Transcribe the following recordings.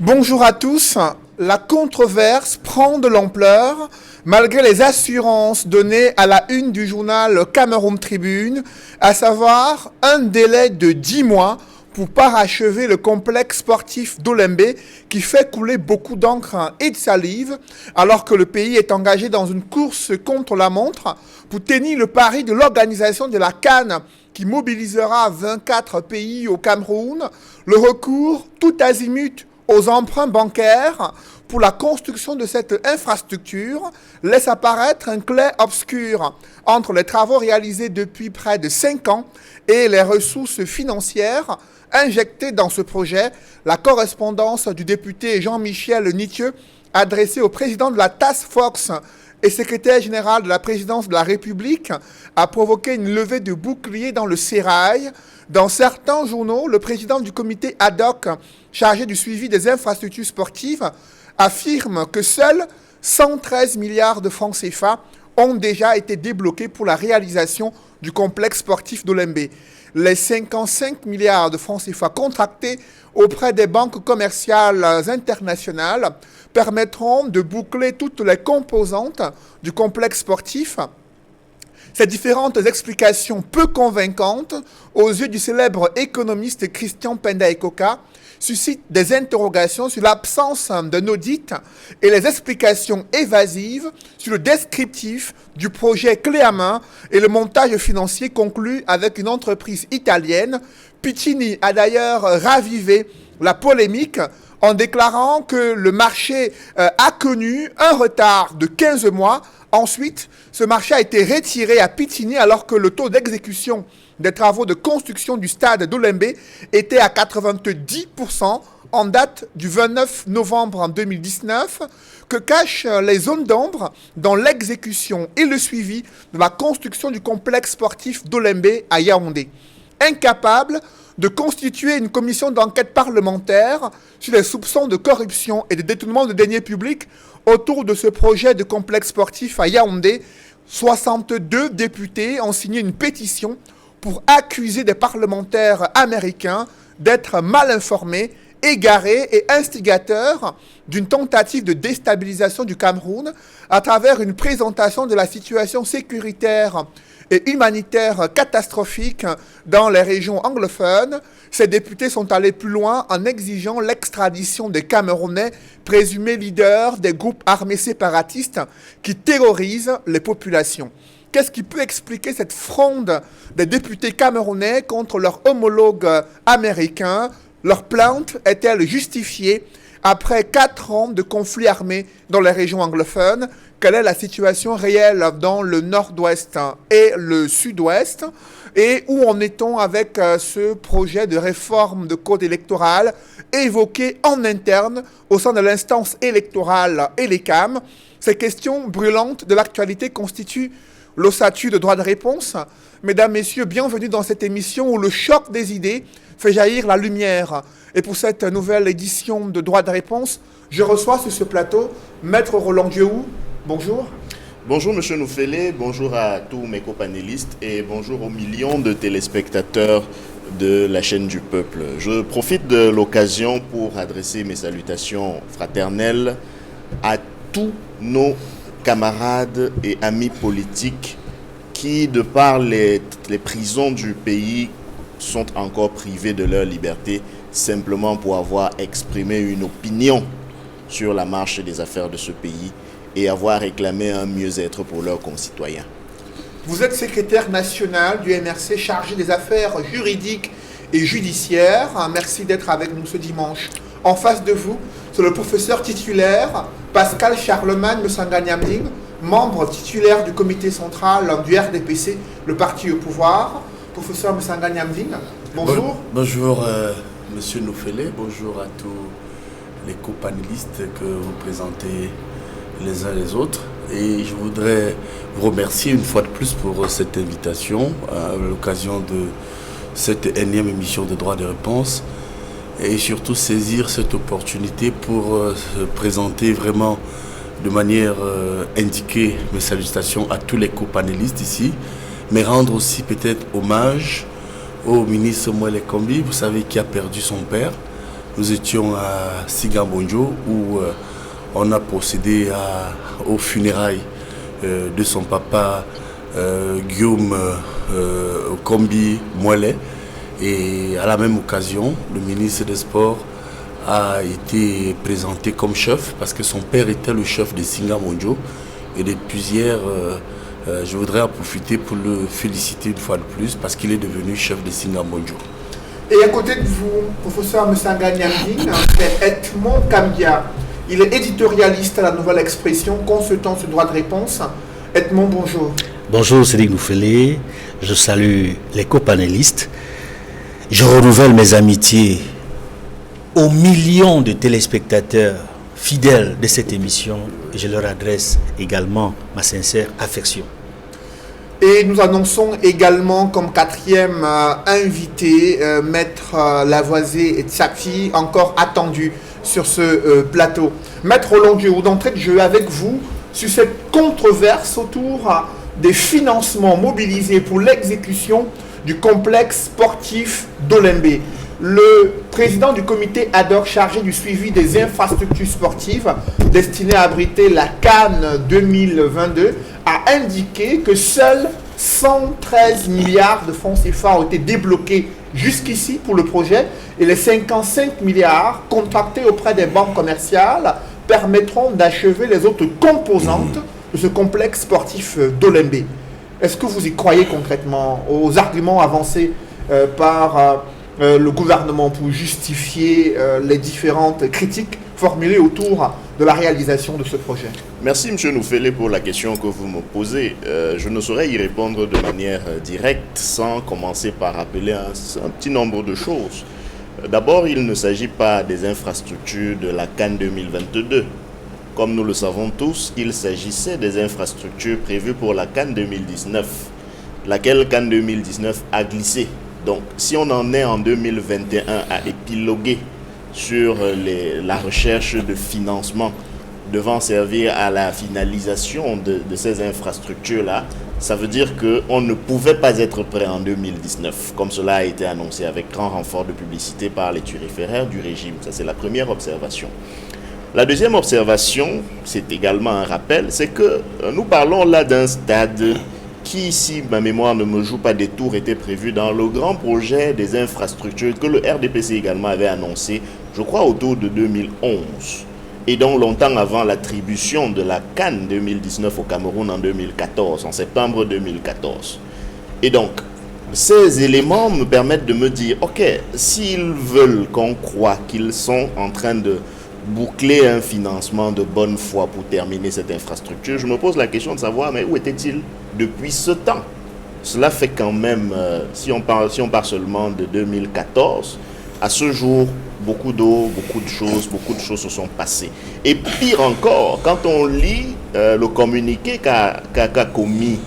Bonjour à tous. La controverse prend de l'ampleur malgré les assurances données à la une du journal Cameroun Tribune, à savoir un délai de 10 mois pour parachever le complexe sportif d'Olembe qui fait couler beaucoup d'encre et de salive alors que le pays est engagé dans une course contre la montre pour tenir le pari de l'organisation de la CAN qui mobilisera 24 pays au Cameroun, le recours tout azimut aux emprunts bancaires pour la construction de cette infrastructure laisse apparaître un clair-obscur entre les travaux réalisés depuis près de 5 ans et les ressources financières injectées dans ce projet. La correspondance du député Jean-Michel Nitieux adressée au président de la Task Force et secrétaire général de la présidence de la République a provoqué une levée de boucliers dans le sérail. Dans certains journaux, le président du comité ad hoc chargé du suivi des infrastructures sportives affirme que seuls 113 milliards de francs CFA ont déjà été débloqués pour la réalisation du complexe sportif d'Olembe. Les 55 milliards de francs CFA contractés auprès des banques commerciales internationales permettront de boucler toutes les composantes du complexe sportif. Ces différentes explications peu convaincantes aux yeux du célèbre économiste Christian Penda Ekoka suscitent des interrogations sur l'absence d'un audit et les explications évasives sur le descriptif du projet clé à main et le montage financier conclu avec une entreprise italienne. Piccini a d'ailleurs ravivé la polémique en déclarant que le marché a connu un retard de 15 mois. Ensuite, ce marché a été retiré à Piccini alors que le taux d'exécution des travaux de construction du stade d'Olembe était à 90% en date du 29 novembre 2019. Que cachent les zones d'ombre dans l'exécution et le suivi de la construction du complexe sportif d'Olembe à Yaoundé? Incapable de constituer une commission d'enquête parlementaire sur les soupçons de corruption et de détournement de deniers publics autour de ce projet de complexe sportif à Yaoundé, 62 députés ont signé une pétition pour accuser des parlementaires américains d'être mal informés, égarés et instigateurs d'une tentative de déstabilisation du Cameroun à travers une présentation de la situation sécuritaire et humanitaire catastrophique dans les régions anglophones. Ces députés sont allés plus loin en exigeant l'extradition des Camerounais présumés leaders des groupes armés séparatistes qui terrorisent les populations. Qu'est-ce qui peut expliquer cette fronde des députés camerounais contre leurs homologues américains? Leur plainte est-elle justifiée après 4 ans de conflits armés dans les régions anglophones? Quelle est la situation réelle dans le nord-ouest et le sud-ouest? Et où en est-on avec ce projet de réforme de code électoral évoqué en interne au sein de l'instance électorale ELECAM? Ces questions brûlantes de l'actualité constituent l'ossature de droit de réponse. Mesdames, Messieurs, bienvenue dans cette émission où le choc des idées fait jaillir la lumière. Et pour cette nouvelle édition de droit de réponse, je reçois sur ce plateau Maître Roland Diohou. Bonjour. Bonjour Monsieur Noufele, bonjour à tous mes copanélistes et bonjour aux millions de téléspectateurs de la chaîne du peuple. Je profite de l'occasion pour adresser mes salutations fraternelles à tous nos camarades et amis politiques qui, de par les prisons du pays, sont encore privés de leur liberté simplement pour avoir exprimé une opinion sur la marche des affaires de ce pays et avoir réclamé un mieux-être pour leurs concitoyens. Vous êtes secrétaire national du MRC chargé des affaires juridiques et judiciaires. Merci d'être avec nous ce dimanche. En face de vous, c'est le professeur titulaire Pascal Charlemagne Msanga-Nyamding, membre titulaire du comité central du RDPC, le parti au pouvoir. Professeur Msanga-Nyamding, bonjour. Bonjour Monsieur Noufele, bonjour à tous les co-panélistes que vous présentez les uns les autres. Et je voudrais vous remercier une fois de plus pour cette invitation à l'occasion de cette énième émission de droit de réponse et surtout saisir cette opportunité pour présenter vraiment de manière indiquée mes salutations à tous les co-panélistes ici, mais rendre aussi peut-être hommage au ministre Moelle Kombi, vous savez, qui a perdu son père nous étions à Singambonjo où on a procédé aux funérailles de son papa Guillaume Kombi Moelet. Et à la même occasion, le ministre des Sports a été présenté comme chef parce que son père était le chef de Singambonjo. Et depuis hier, je voudrais en profiter pour le féliciter une fois de plus parce qu'il est devenu chef de Singambonjo. Et à côté de vous, professeur Msanga Nyamdine, c'est Edmond Kambia. Il est éditorialiste à la Nouvelle Expression, consultant sur droit de réponse. Edmond, bonjour. Bonjour Cédric Noufélé, je salue les copanélistes. Je renouvelle mes amitiés aux millions de téléspectateurs fidèles de cette émission et je leur adresse également ma sincère affection. Et nous annonçons également comme quatrième invité Maître Lavoisier et Tsafi, encore attendu sur ce plateau. Maître Roland-Dieu, d'entrée de jeu avec vous sur cette controverse autour des financements mobilisés pour l'exécution du complexe sportif d'Olembe. Le président du comité ad hoc chargé du suivi des infrastructures sportives destinées à abriter la Cannes 2022 a indiqué que seuls 113 milliards de francs CFA ont été débloqués jusqu'ici pour le projet et les 55 milliards contractés auprès des banques commerciales permettront d'achever les autres composantes de ce complexe sportif d'Olembe. Est-ce que vous y croyez concrètement aux arguments avancés par le gouvernement pour justifier les différentes critiques formulées autour de la réalisation de ce projet? Merci M. Noufélé pour la question que vous me posez. Je ne saurais y répondre de manière directe sans commencer par rappeler un petit nombre de choses. D'abord, il ne s'agit pas des infrastructures de la Cannes 2022. Comme nous le savons tous, il s'agissait des infrastructures prévues pour la Cannes 2019, laquelle Cannes 2019 a glissé. Donc, si on en est en 2021 à épiloguer sur la recherche de financement devant servir à la finalisation de ces infrastructures-là, ça veut dire qu'on ne pouvait pas être prêt en 2019, comme cela a été annoncé avec grand renfort de publicité par les turiféraires du régime. Ça, c'est la première observation. La deuxième observation, c'est également un rappel, c'est que nous parlons là d'un stade qui, si ma mémoire ne me joue pas des tours, était prévu dans le grand projet des infrastructures que le RDPC également avait annoncé, je crois, autour de 2011. Et donc longtemps avant l'attribution de la Cannes 2019 au Cameroun en 2014, en septembre 2014. Et donc, ces éléments me permettent de me dire, ok, s'ils veulent qu'on croie qu'ils sont en train de boucler un financement de bonne foi pour terminer cette infrastructure, je me pose la question de savoir, mais où était-il depuis ce temps? Cela fait quand même, si on part seulement de 2014, à ce jour, beaucoup d'eau, beaucoup de choses se sont passées. Et pire encore, quand on lit le communiqué qu'a commis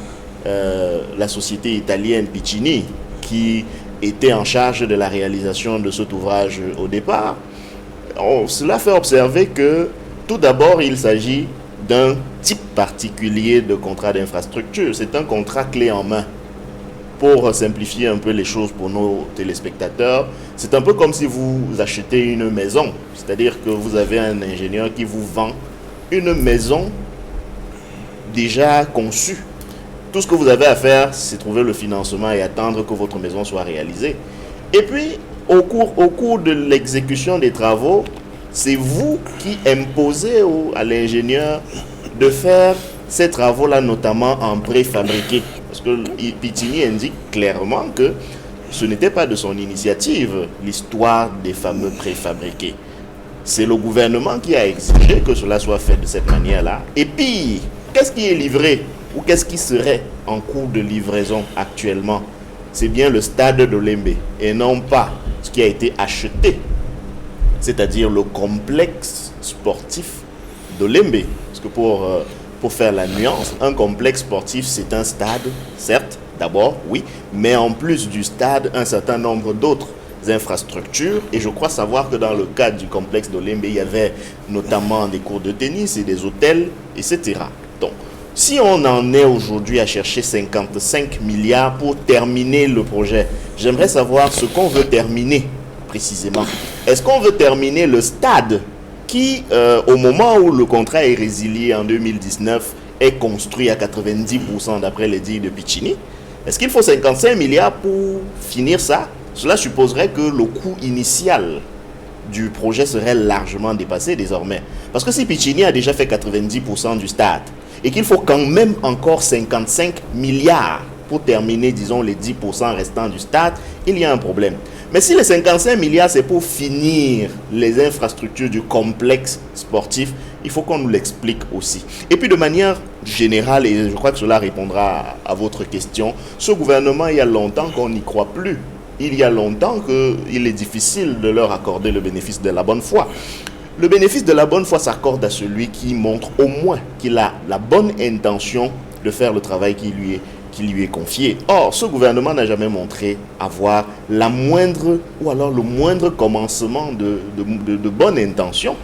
la société italienne Piccini, qui était en charge de la réalisation de cet ouvrage au départ, cela fait observer que tout d'abord, il s'agit d'un type particulier de contrat d'infrastructure. C'est un contrat clé en main. Pour simplifier un peu les choses pour nos téléspectateurs, c'est un peu comme si vous achetez une maison. C'est-à-dire que vous avez un ingénieur qui vous vend une maison déjà conçue. Tout ce que vous avez à faire, c'est trouver le financement et attendre que votre maison soit réalisée. Et puis, au cours de l'exécution des travaux, c'est vous qui imposez à l'ingénieur de faire ces travaux-là, notamment en préfabriqué. Parce que Piccini indique clairement que ce n'était pas de son initiative, l'histoire des fameux préfabriqués. C'est le gouvernement qui a exigé que cela soit fait de cette manière-là. Et puis, qu'est-ce qui est livré ou qu'est-ce qui serait en cours de livraison actuellement? C'est bien le stade d'Olembe et non pas ce qui a été acheté, c'est-à-dire le complexe sportif d'Olembe. Parce que pour faire la nuance, un complexe sportif, c'est un stade, certes, d'abord, oui, mais en plus du stade, un certain nombre d'autres infrastructures. Et je crois savoir que dans le cadre du complexe d'Olembe, il y avait notamment des cours de tennis et des hôtels, etc. Donc, si on en est aujourd'hui à chercher 55 milliards pour terminer le projet, j'aimerais savoir ce qu'on veut terminer précisément. Est-ce qu'on veut terminer le stade qui, au moment où le contrat est résilié en 2019, est construit à 90% d'après les dires de Piccini? Est-ce qu'il faut 55 milliards pour finir ça? Cela supposerait que le coût initial du projet serait largement dépassé désormais. Parce que si Piccini a déjà fait 90% du stade et qu'il faut quand même encore 55 milliards pour terminer, disons, les 10% restants du stade, il y a un problème. Mais si les 55 milliards, c'est pour finir les infrastructures du complexe sportif, il faut qu'on nous l'explique aussi. Et puis de manière générale, et je crois que cela répondra à votre question, ce gouvernement, il y a longtemps qu'on n'y croit plus. Il y a longtemps qu'il est difficile de leur accorder le bénéfice de la bonne foi. Le bénéfice de la bonne foi s'accorde à celui qui montre au moins qu'il a la bonne intention de faire le travail qui lui est confié. Or, ce gouvernement n'a jamais montré avoir la moindre, ou alors le moindre commencement de bonne intention.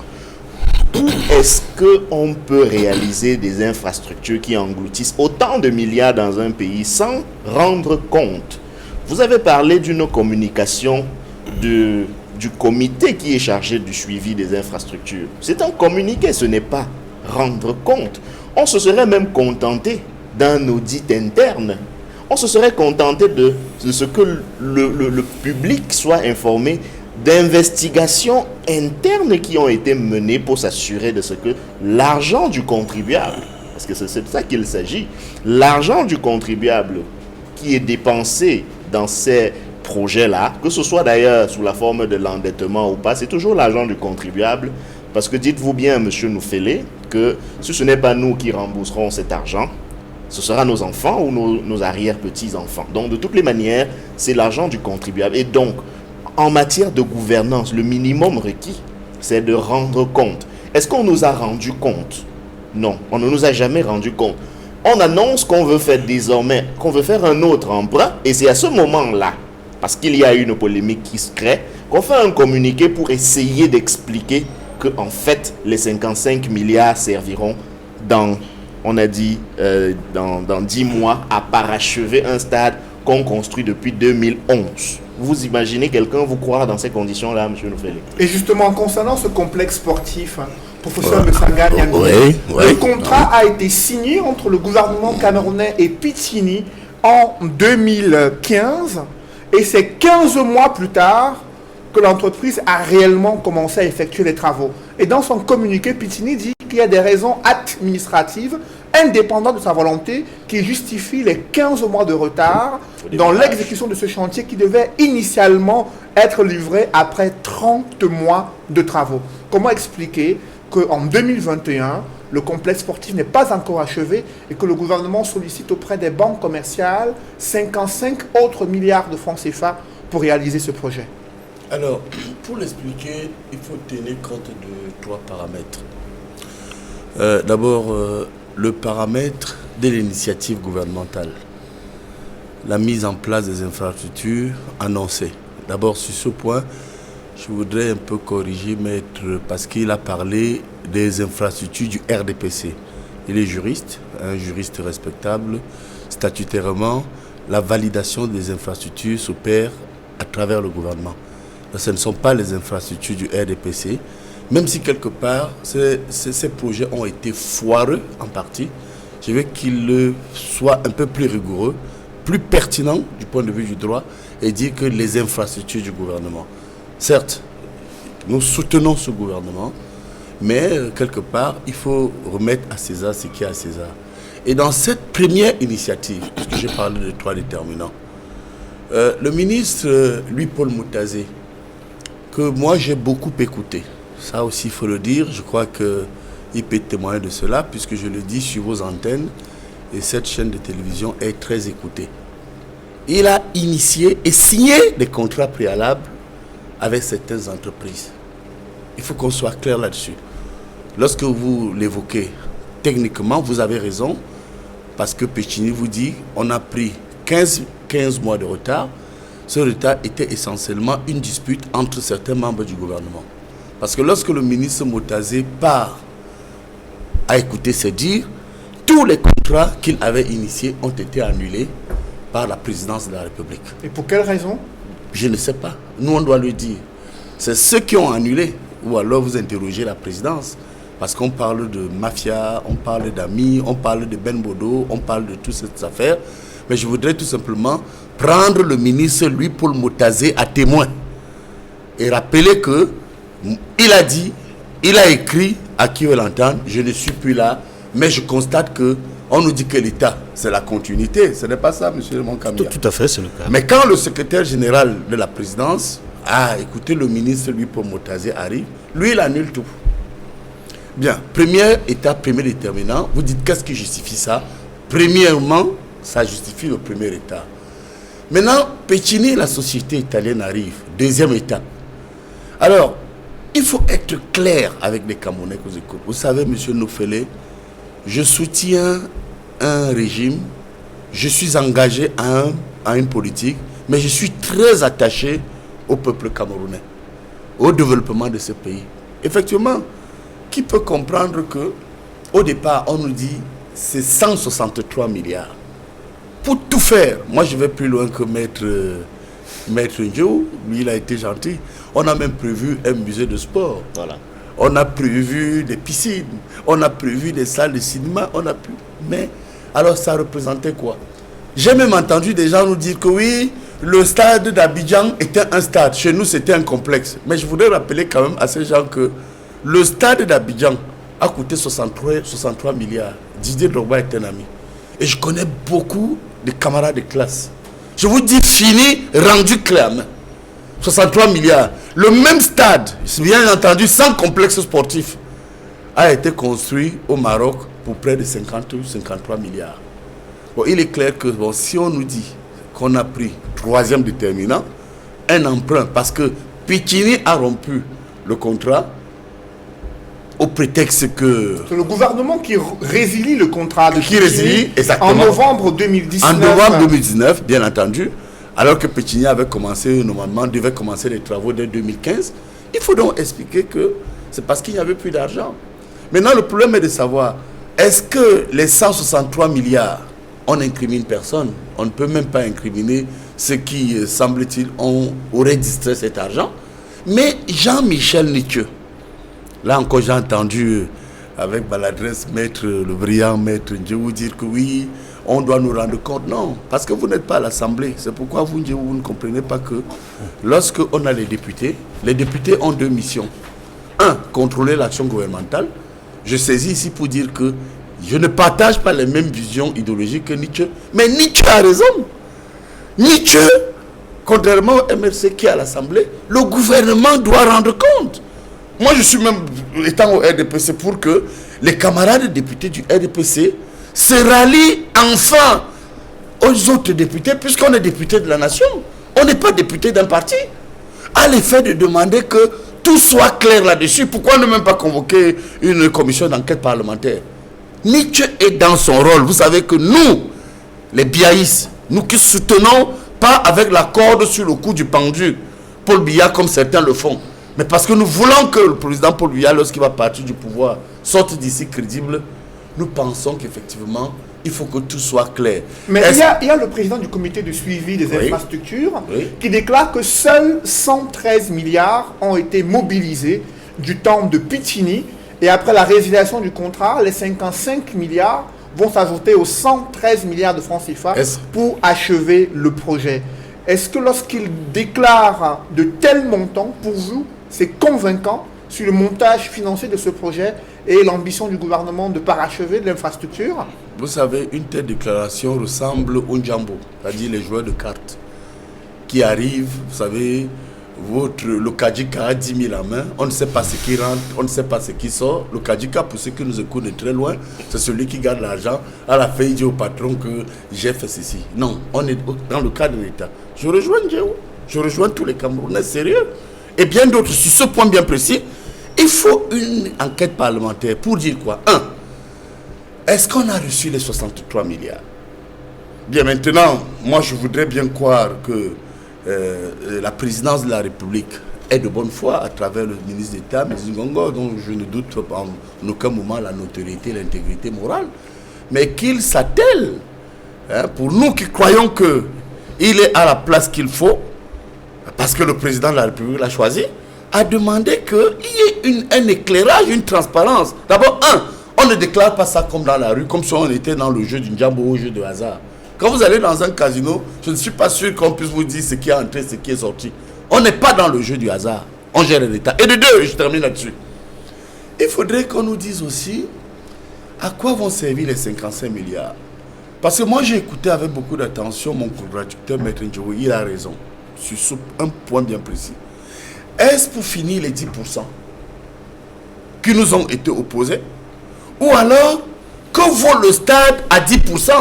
Où est-ce qu'on peut réaliser des infrastructures qui engloutissent autant de milliards dans un pays sans rendre compte? Vous avez parlé d'une communication du comité qui est chargé du suivi des infrastructures. C'est un communiqué, ce n'est pas rendre compte. On se serait même contenté d'un audit interne. On se serait contenté de ce que le public soit informé d'investigations internes qui ont été menées pour s'assurer de ce que l'argent du contribuable, parce que c'est de ça qu'il s'agit, l'argent du contribuable qui est dépensé dans ces projets-là, que ce soit d'ailleurs sous la forme de l'endettement ou pas, c'est toujours l'argent du contribuable. Parce que dites-vous bien, monsieur Noufélé, que si ce n'est pas nous qui rembourserons cet argent, ce sera nos enfants ou nos arrière-petits-enfants. Donc, de toutes les manières, c'est l'argent du contribuable. Et donc, en matière de gouvernance, le minimum requis, c'est de rendre compte. Est-ce qu'on nous a rendu compte? Non, on ne nous a jamais rendu compte. On annonce qu'on veut faire désormais, qu'on veut faire un autre emprunt, et c'est à ce moment-là, parce qu'il y a une polémique qui se crée, qu'on fait un communiqué pour essayer d'expliquer que, en fait, les 55 milliards serviront dans 10 mois à parachever un stade qu'on construit depuis 2011. Vous imaginez quelqu'un vous croire dans ces conditions-là, M. Noufélé? Et justement, concernant ce complexe sportif, professeur Messanga Niambi, oui. le contrat a été signé entre le gouvernement camerounais et Piccini en 2015, et c'est 15 mois plus tard que l'entreprise a réellement commencé à effectuer les travaux. Et dans son communiqué, Piccini dit qu'il y a des raisons administratives indépendantes de sa volonté qui justifient les 15 mois de retard dans l'exécution de ce chantier qui devait initialement être livré après 30 mois de travaux. Comment expliquer qu'en 2021, le complexe sportif n'est pas encore achevé et que le gouvernement sollicite auprès des banques commerciales 55 autres milliards de francs CFA pour réaliser ce projet? Alors, pour l'expliquer, il faut tenir compte de 3 paramètres. D'abord, le paramètre de l'initiative gouvernementale. La mise en place des infrastructures annoncées. D'abord, sur ce point, je voudrais un peu corriger Maître parce qu'il a parlé des infrastructures du RDPC. Il est juriste, un juriste respectable. Statutairement, la validation des infrastructures s'opère à travers le gouvernement. Ce ne sont pas les infrastructures du RDPC, même si quelque part, ces projets ont été foireux en partie. Je veux qu'ils soient un peu plus rigoureux, plus pertinents du point de vue du droit et dire que les infrastructures du gouvernement. Certes, nous soutenons ce gouvernement, mais quelque part, il faut remettre à César ce qui est à César. Et dans cette première initiative, puisque j'ai parlé de 3 déterminants, le ministre Louis-Paul Moutazé, que moi j'ai beaucoup écouté, ça aussi il faut le dire, je crois qu'il peut témoigner de cela, puisque je le dis sur vos antennes, et cette chaîne de télévision est très écoutée. Il a initié et signé des contrats préalables avec certaines entreprises. Il faut qu'on soit clair là-dessus. Lorsque vous l'évoquez, techniquement, vous avez raison, parce que Piccini vous dit on a pris 15 mois de retard. Ce retard était essentiellement une dispute entre certains membres du gouvernement. Parce que lorsque le ministre Moutazé part à écouter ses dires, tous les contrats qu'il avait initiés ont été annulés par la présidence de la République. Et pour quelle raison? Je ne sais pas. Nous, on doit le dire. c'est ceux qui ont annulé. Ou alors vous interrogez la présidence. Parce qu'on parle de mafia, on parle d'amis, on parle de Ben Bodo, on parle de toutes ces affaires. Mais je voudrais tout simplement prendre le ministre Louis-Paul Motazé à témoin. Et rappeler que il a dit, il a écrit, à qui veut l'entendre, je ne suis plus là, mais je constate que on nous dit que l'État, c'est la continuité. Ce n'est pas ça, monsieur Moncamia. Tout à fait, c'est le cas. Mais quand le secrétaire général de la présidence a écouté le ministre Louis-Paul Motazé arrive, lui, il annule tout. Bien, première étape, premier déterminant, vous dites qu'est-ce qui justifie ça? Premièrement, ça justifie le premier état. Maintenant, Pecini, la société italienne arrive. Deuxième étape. Alors, il faut être clair avec les Camerounais que vous écoutez. Vous savez, monsieur Nofele, je soutiens un régime, je suis engagé à une politique, mais je suis très attaché au peuple camerounais, au développement de ce pays. Effectivement, qui peut comprendre que au départ, on nous dit c'est 163 milliards. Pour tout faire, moi je vais plus loin que Maître Joe, lui il a été gentil. On a même prévu un musée de sport. Voilà. On a prévu des piscines, on a prévu des salles de cinéma, mais alors ça représentait quoi? J'ai même entendu des gens nous dire que oui, le stade d'Abidjan était un stade. Chez nous, c'était un complexe. Mais je voudrais rappeler quand même à ces gens que le stade d'Abidjan a coûté 63 milliards. Didier Drogba est un ami. Et je connais beaucoup de camarades de classe. Je vous dis fini, rendu clair. 63 milliards. Le même stade, bien entendu, sans complexe sportif, a été construit au Maroc pour près de 53 milliards. Bon, il est clair que si on nous dit qu'on a pris, troisième déterminant, un emprunt, parce que Pecini a rompu le contrat, au prétexte que... C'est le gouvernement qui résilie le contrat de qui résilie, exactement. En novembre 2019. En novembre 2019, bien entendu, alors que Pecini avait commencé, normalement, devait commencer les travaux dès 2015. Il faut donc expliquer que c'est parce qu'il n'y avait plus d'argent. Maintenant, le problème est de savoir, est-ce que les 163 milliards, on n'incrimine personne? On ne peut même pas incriminer ceux qui, semble-t-il, auraient distrait cet argent. Mais Jean-Michel Nithieu, là encore, j'ai entendu avec l'adresse le brillant maître Dieu vous dire que oui, on doit nous rendre compte. Non, parce que vous n'êtes pas à l'Assemblée. C'est pourquoi vous ne comprenez pas que lorsque on a les députés ont deux missions. Un, contrôler l'action gouvernementale. Je saisis ici pour dire que je ne partage pas les mêmes visions idéologiques que Nietzsche. Mais Nietzsche a raison. Nietzsche, contrairement au MRC qui est à l'Assemblée, le gouvernement doit rendre compte. Moi, je suis même, étant au RDPC, pour que les camarades députés du RDPC se rallient enfin aux autres députés, puisqu'on est député de la nation. On n'est pas député d'un parti. À l'effet de demander que tout soit clair là-dessus. Pourquoi ne même pas convoquer une commission d'enquête parlementaire? Nietzsche est dans son rôle. Vous savez que nous, les biaïs, nous qui soutenons pas avec la corde sur le cou du pendu, Paul Biya comme certains le font, mais parce que nous voulons que le président Paul Biya, lorsqu'il va partir du pouvoir, sorte d'ici crédible, nous pensons qu'effectivement, il faut que tout soit clair. Mais il y a le président du comité de suivi des infrastructures qui déclare que seuls 113 milliards ont été mobilisés du temps de Pecini. Et après la résiliation du contrat, les 55 milliards vont s'ajouter aux 113 milliards de francs CFA pour achever le projet. Est-ce que lorsqu'il déclare de tels montants, pour vous, c'est convaincant sur le montage financier de ce projet et l'ambition du gouvernement de parachever de l'infrastructure? Vous savez, une telle déclaration ressemble au Njambo, c'est-à-dire les joueurs de cartes qui arrivent, vous savez, le Kajika a 10 000 à main, on ne sait pas ce qui rentre, on ne sait pas ce qui sort. Le Kajika, pour ceux qui nous écoutent de très loin, c'est celui qui garde l'argent. À la fin, il dit au patron que j'ai fait ceci. Non, on est dans le cadre de l'État. Je rejoins Dieu, je rejoins tous les Camerounais sérieux. Et bien d'autres, sur ce point bien précis, il faut une enquête parlementaire pour dire quoi? Est-ce qu'on a reçu les 63 milliards? Bien maintenant, moi je voudrais bien croire que la présidence de la République est de bonne foi à travers le ministre d'État, M. Ngongo, dont je ne doute en aucun moment la notoriété et l'intégrité morale, mais qu'il s'attelle, pour nous qui croyons qu'il est à la place qu'il faut, parce que le président de la République l'a choisi, a demandé qu'il y ait un éclairage, une transparence. D'abord, on ne déclare pas ça comme dans la rue, comme si on était dans le jeu du Njambo ou au jeu de hasard. Quand vous allez dans un casino, je ne suis pas sûr qu'on puisse vous dire ce qui est entré, ce qui est sorti. On n'est pas dans le jeu du hasard. On gère l'État. Et de deux, je termine là-dessus. Il faudrait qu'on nous dise aussi à quoi vont servir les 55 milliards. Parce que moi, j'ai écouté avec beaucoup d'attention mon contracteur, Maître Ndjogo, il a raison. Sur un point bien précis. Est-ce pour finir les 10% qui nous ont été opposés? Ou alors, que vaut le stade à 10%?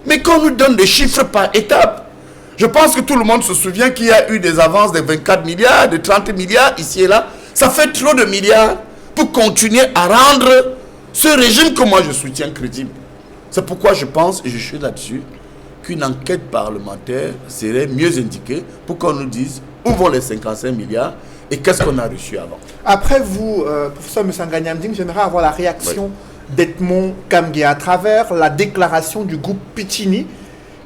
Mais qu'on nous donne des chiffres par étape. Je pense que tout le monde se souvient qu'il y a eu des avances de 24 milliards, de 30 milliards ici et là. Ça fait trop de milliards pour continuer à rendre ce régime que moi je soutiens crédible. C'est pourquoi je pense, et je suis là-dessus, qu'une enquête parlementaire serait mieux indiquée pour qu'on nous dise où vont les 55 milliards et qu'est-ce qu'on a reçu avant. Après vous, professeur Msanganyamding, j'aimerais avoir la réaction d'Edmond Kambia à travers la déclaration du groupe Piccini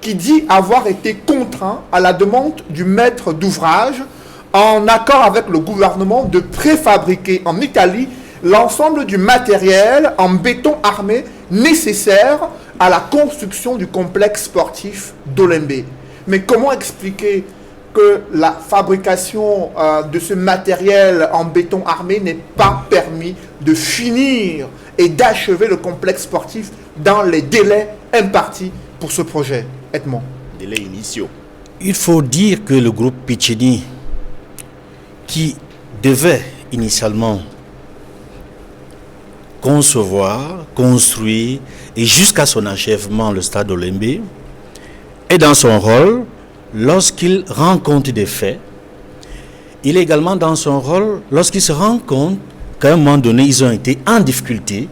qui dit avoir été contraint à la demande du maître d'ouvrage en accord avec le gouvernement de préfabriquer en Italie l'ensemble du matériel en béton armé nécessaire à la construction du complexe sportif d'Olembe. Mais comment expliquer que la fabrication de ce matériel en béton armé n'est pas permis de finir et d'achever le complexe sportif dans les délais impartis pour ce projet? Edmond. Délais initiaux. Il faut dire que le groupe Piccini, qui devait initialement concevoir, construire et jusqu'à son achèvement le stade Olembe, est dans son rôle lorsqu'il rend compte des faits. Il est également dans son rôle lorsqu'il se rend compte qu'à un moment donné, ils ont été en difficulté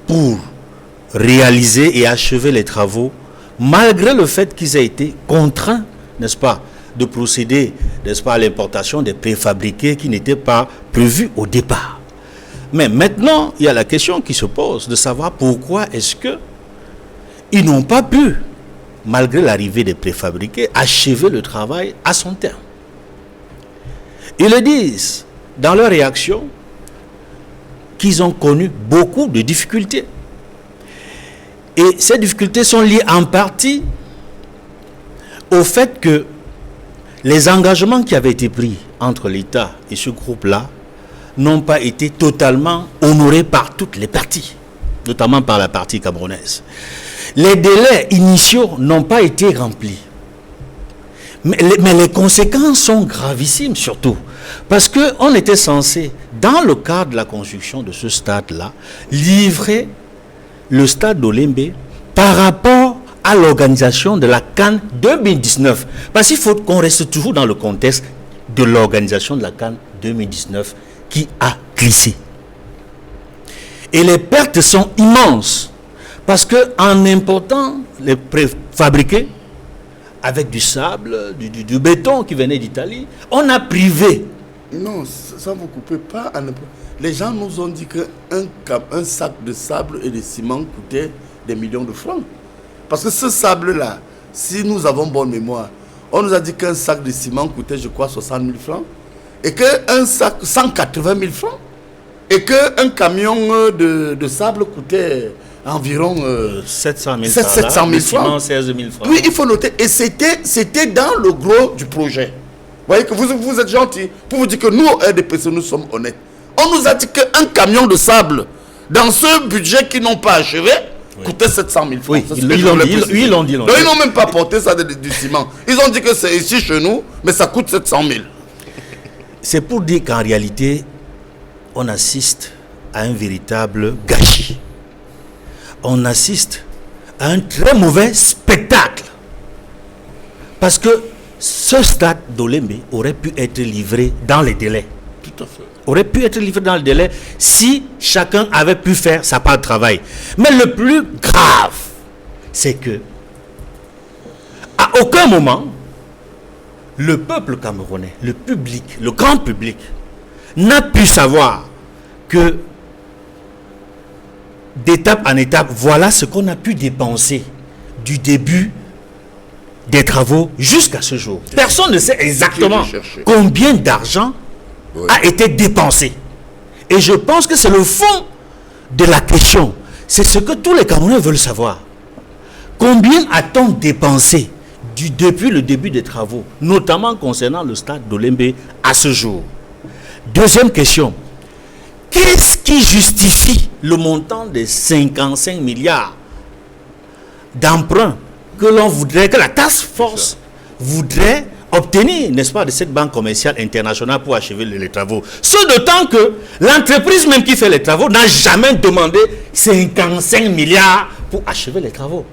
pour réaliser et achever les travaux, malgré le fait qu'ils aient été contraints, n'est-ce pas, de procéder, n'est-ce pas, à l'importation des préfabriqués qui n'étaient pas prévus au départ. Mais maintenant, il y a la question qui se pose de savoir pourquoi est-ce que ils n'ont pas pu, malgré l'arrivée des préfabriqués, achever le travail à son terme. Ils le disent dans leur réaction qu'ils ont connu beaucoup de difficultés. Et ces difficultés sont liées en partie au fait que les engagements qui avaient été pris entre l'État et ce groupe-là n'ont pas été totalement honorés par toutes les parties, notamment par la partie camerounaise. Les délais initiaux n'ont pas été remplis. Mais les conséquences sont gravissimes surtout. Parce qu'on était censé, dans le cadre de la construction de ce stade-là, livrer le stade d'Olembe par rapport à l'organisation de la CAN 2019. Parce qu'il faut qu'on reste toujours dans le contexte de l'organisation de la CAN 2019 qui a glissé. Et les pertes sont immenses. Parce qu'en important les préfabriqués, avec du sable, du béton qui venait d'Italie, on a privé. Non, ça ne vous coupez pas. Les gens nous ont dit qu'un sac de sable et de ciment coûtait des millions de francs. Parce que ce sable-là, si nous avons bonne mémoire, on nous a dit qu'un sac de ciment coûtait, je crois, 60 000 francs. Et qu'un sac, 180 000 francs. Et qu'un camion de sable coûtait environ 700 000 francs. 16 000 francs. Oui, il faut noter. Et c'était dans le gros du projet. Vous voyez que vous êtes gentil pour vous dire que nous, au RDPC, nous sommes honnêtes. On nous a dit qu'un camion de sable, dans ce budget qu'ils n'ont pas achevé, coûtait 700 000 francs. Oui, ils l'ont dit. Donc ils n'ont même pas porté ça du ciment. Ils ont dit que c'est ici chez nous, mais ça coûte 700 000. C'est pour dire qu'en réalité, on assiste à un véritable gâchis. On assiste à un très mauvais spectacle. Parce que ce stade d'Olembe aurait pu être livré dans les délais. Tout à fait. Aurait pu être livré dans les délais si chacun avait pu faire sa part de travail. Mais le plus grave, c'est que à aucun moment, le peuple camerounais, le public, le grand public, n'a pu savoir que d'étape en étape, voilà ce qu'on a pu dépenser du début des travaux jusqu'à ce jour. Personne ne sait exactement combien d'argent a été dépensé. Et je pense que c'est le fond de la question. C'est ce que tous les Camerounais veulent savoir. Combien a-t-on dépensé depuis le début des travaux, notamment concernant le stade d'Olembe à ce jour? Deuxième question. Qu'est-ce qui justifie le montant de 55 milliards d'emprunts que l'on voudrait, que la task force voudrait obtenir, n'est-ce pas, de cette banque commerciale internationale pour achever les travaux? Ce d'autant que l'entreprise même qui fait les travaux n'a jamais demandé 55 milliards pour achever les travaux.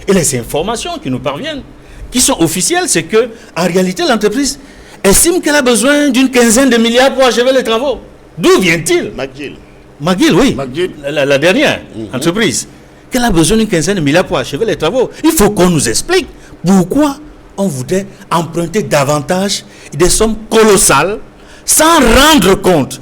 Et les informations qui nous parviennent, qui sont officielles, c'est que en réalité l'entreprise estime qu'elle a besoin d'une quinzaine de milliards pour achever les travaux. D'où vient-il? McGill, oui. McGill. La dernière entreprise. Qu'elle a besoin d'une quinzaine de milliards pour achever les travaux. Il faut qu'on nous explique pourquoi on voudrait emprunter davantage des sommes colossales sans rendre compte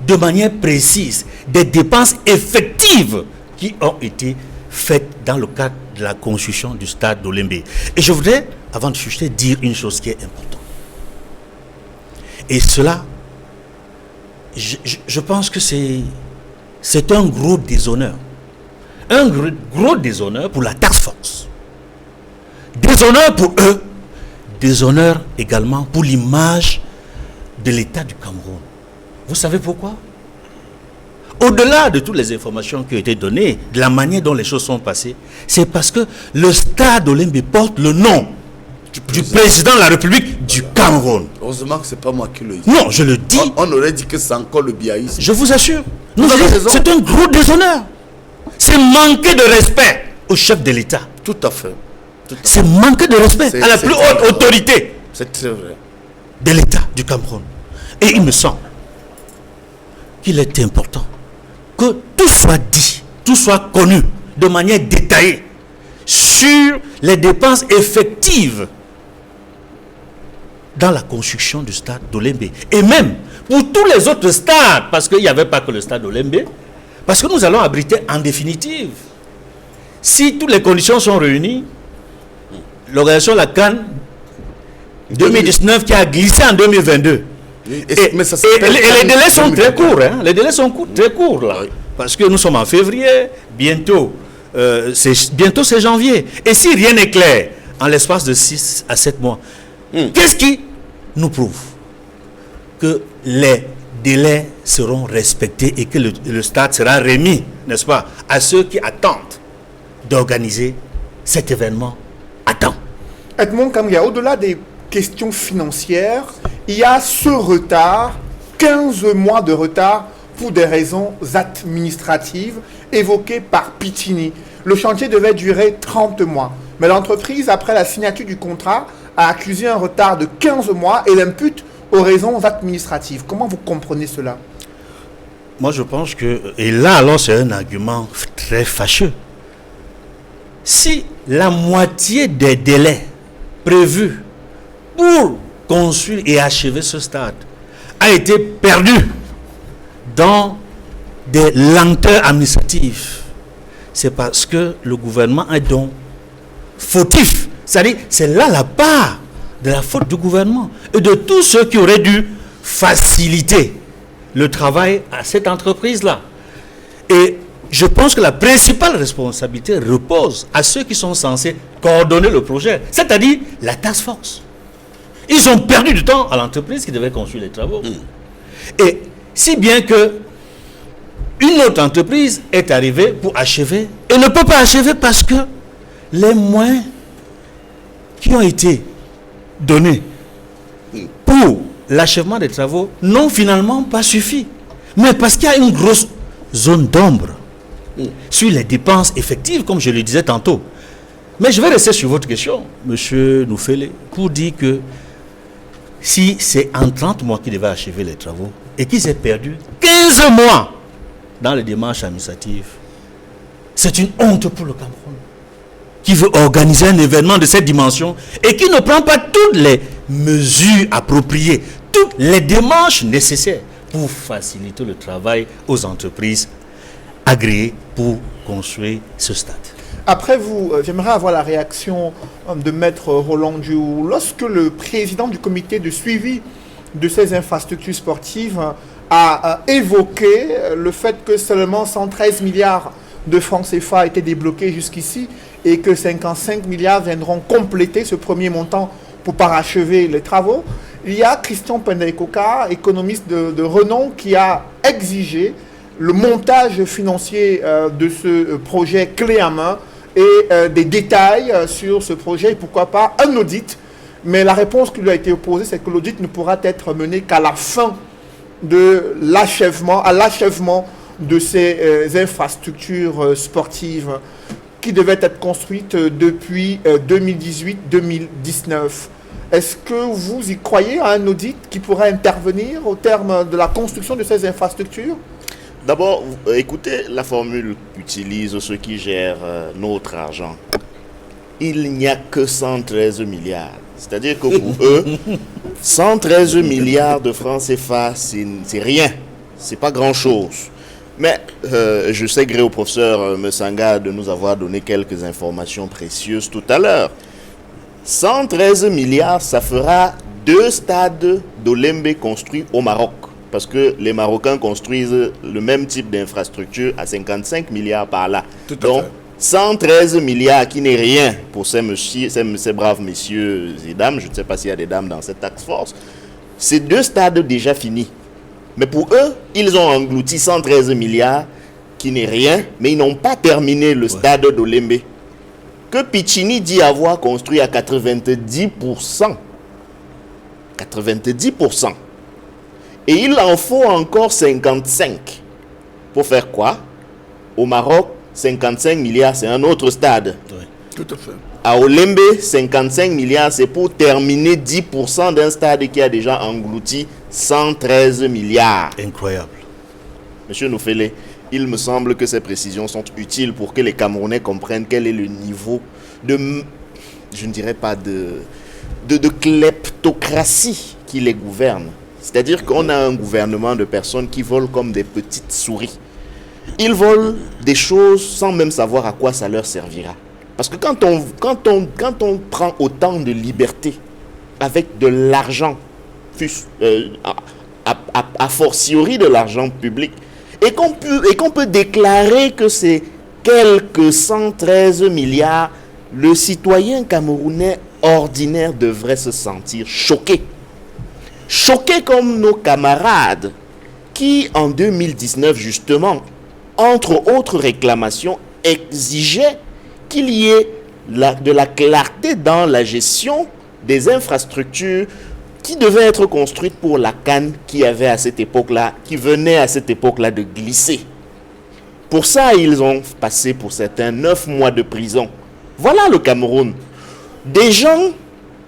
de manière précise des dépenses effectives qui ont été faites dans le cadre de la construction du stade d'Olembe. Et je voudrais, avant de chuter, dire une chose qui est importante. Et cela, je pense que c'est un gros déshonneur. Un gros déshonneur pour la task force. Déshonneur pour eux. Déshonneur également pour l'image de l'État du Cameroun. Vous savez pourquoi? Au-delà de toutes les informations qui ont été données, de la manière dont les choses sont passées, c'est parce que le stade Olembe porte le nom du président de la République du Cameroun. Heureusement que ce n'est pas moi qui le dis. Non, je le dis. On aurait dit que c'est encore le biaïsme. Je vous assure. C'est un gros déshonneur. C'est manquer de respect au chef de l'État. Tout à fait. C'est manquer de respect à la plus haute autorité. C'est très vrai. De l'État du Cameroun. Et il me semble qu'il est important que tout soit dit, tout soit connu de manière détaillée sur les dépenses effectives dans la construction du stade d'Olembe. Et même pour tous les autres stades, parce qu'il n'y avait pas que le stade d'Olembe, parce que nous allons abriter en définitive, si toutes les conditions sont réunies, l'organisation de la CAN 2019 qui a glissé en 2022. Et les délais sont très courts. Hein? Les délais sont très courts là. Oui. Parce que nous sommes en février, bientôt c'est janvier. Et si rien n'est clair en l'espace de 6 à 7 mois, qu'est-ce qui nous prouve que les délais seront respectés et que le stade sera remis, n'est-ce pas, à ceux qui attendent d'organiser cet événement à temps? Edmond Kamgia, au-delà des questions financières, il y a ce retard, 15 mois de retard pour des raisons administratives évoquées par Pitini. Le chantier devait durer 30 mois. Mais l'entreprise, après la signature du contrat, a accusé un retard de 15 mois et l'impute aux raisons administratives. Comment vous comprenez cela? Moi, je pense que, et là, alors, c'est un argument très fâcheux. Si la moitié des délais prévus pour construire et achever ce stade a été perdu dans des lenteurs administratives, c'est parce que le gouvernement est donc fautif. C'est-à-dire, c'est là la part de la faute du gouvernement et de tous ceux qui auraient dû faciliter le travail à cette entreprise-là. Et je pense que la principale responsabilité repose à ceux qui sont censés coordonner le projet, c'est-à-dire la task force. Ils ont perdu du temps à l'entreprise qui devait construire les travaux. Et si bien que une autre entreprise est arrivée pour achever et ne peut pas achever parce que les moyens qui ont été donnés pour l'achèvement des travaux n'ont finalement pas suffi. Mais parce qu'il y a une grosse zone d'ombre sur les dépenses effectives, comme je le disais tantôt. Mais je vais rester sur votre question, monsieur Noufele, pour dire que si c'est en 30 mois qu'il devait achever les travaux et qu'il s'est perdu 15 mois dans les démarches administratives, c'est une honte pour le Cameroun qui veut organiser un événement de cette dimension et qui ne prend pas toutes les mesures appropriées, toutes les démarches nécessaires pour faciliter le travail aux entreprises agréées pour construire ce stade. Après vous, j'aimerais avoir la réaction de Maître Roland Diouf. Lorsque le président du comité de suivi de ces infrastructures sportives a évoqué le fait que seulement 113 milliards de francs CFA étaient débloqués jusqu'ici et que 55 milliards viendront compléter ce premier montant pour parachever les travaux. Il y a Christian Pendaikoka, économiste de renom, qui a exigé le montage financier de ce projet clé en main et des détails sur ce projet et pourquoi pas un audit. Mais la réponse qui lui a été opposée, c'est que l'audit ne pourra être mené qu'à la fin de l'achèvement, à l'achèvement de ces infrastructures sportives qui devaient être construites depuis 2018-2019. Est-ce que vous y croyez à un audit qui pourrait intervenir au terme de la construction de ces infrastructures? D'abord, écoutez la formule qu'utilise ceux qui gèrent notre argent. Il n'y a que 113 milliards. C'est-à-dire que pour eux, 113 milliards de francs CFA, c'est rien. C'est pas grand-chose. Mais je sais gré au professeur Messanga de nous avoir donné quelques informations précieuses tout à l'heure. 113 milliards, ça fera 2 stades d'Olembe construits au Maroc. Parce que les Marocains construisent le même type d'infrastructure à 55 milliards par là. Donc, 113 milliards qui n'est rien pour ces braves messieurs et dames. Je ne sais pas s'il y a des dames dans cette task force. C'est 2 stades déjà finis. Mais pour eux, ils ont englouti 113 milliards qui n'est rien, mais ils n'ont pas terminé le stade d'Olembe, que Piccini dit avoir construit à 90%. 90%. Et il en faut encore 55. Pour faire quoi? Au Maroc, 55 milliards, c'est un autre stade. Oui, tout à fait. À Olembe, 55 milliards, c'est pour terminer 10% d'un stade qui a déjà englouti 113 milliards. Incroyable. Monsieur Noufele, il me semble que ces précisions sont utiles pour que les Camerounais comprennent quel est le niveau de, je ne dirais pas de kleptocratie qui les gouverne. C'est-à-dire qu'on a un gouvernement de personnes qui volent comme des petites souris. Ils volent des choses sans même savoir à quoi ça leur servira. Parce que quand on prend autant de liberté avec de l'argent, a fortiori de l'argent public, et qu'on peut déclarer que c'est quelques 113 milliards, le citoyen camerounais ordinaire devrait se sentir choqué. Choqué comme nos camarades qui, en 2019, justement, entre autres réclamations, exigeaient qu'il y ait de la clarté dans la gestion des infrastructures qui devaient être construites pour la CAN qui avait à cette époque-là, qui venait à cette époque-là de glisser. Pour ça, ils ont passé pour certains 9 mois de prison. Voilà le Cameroun. Des gens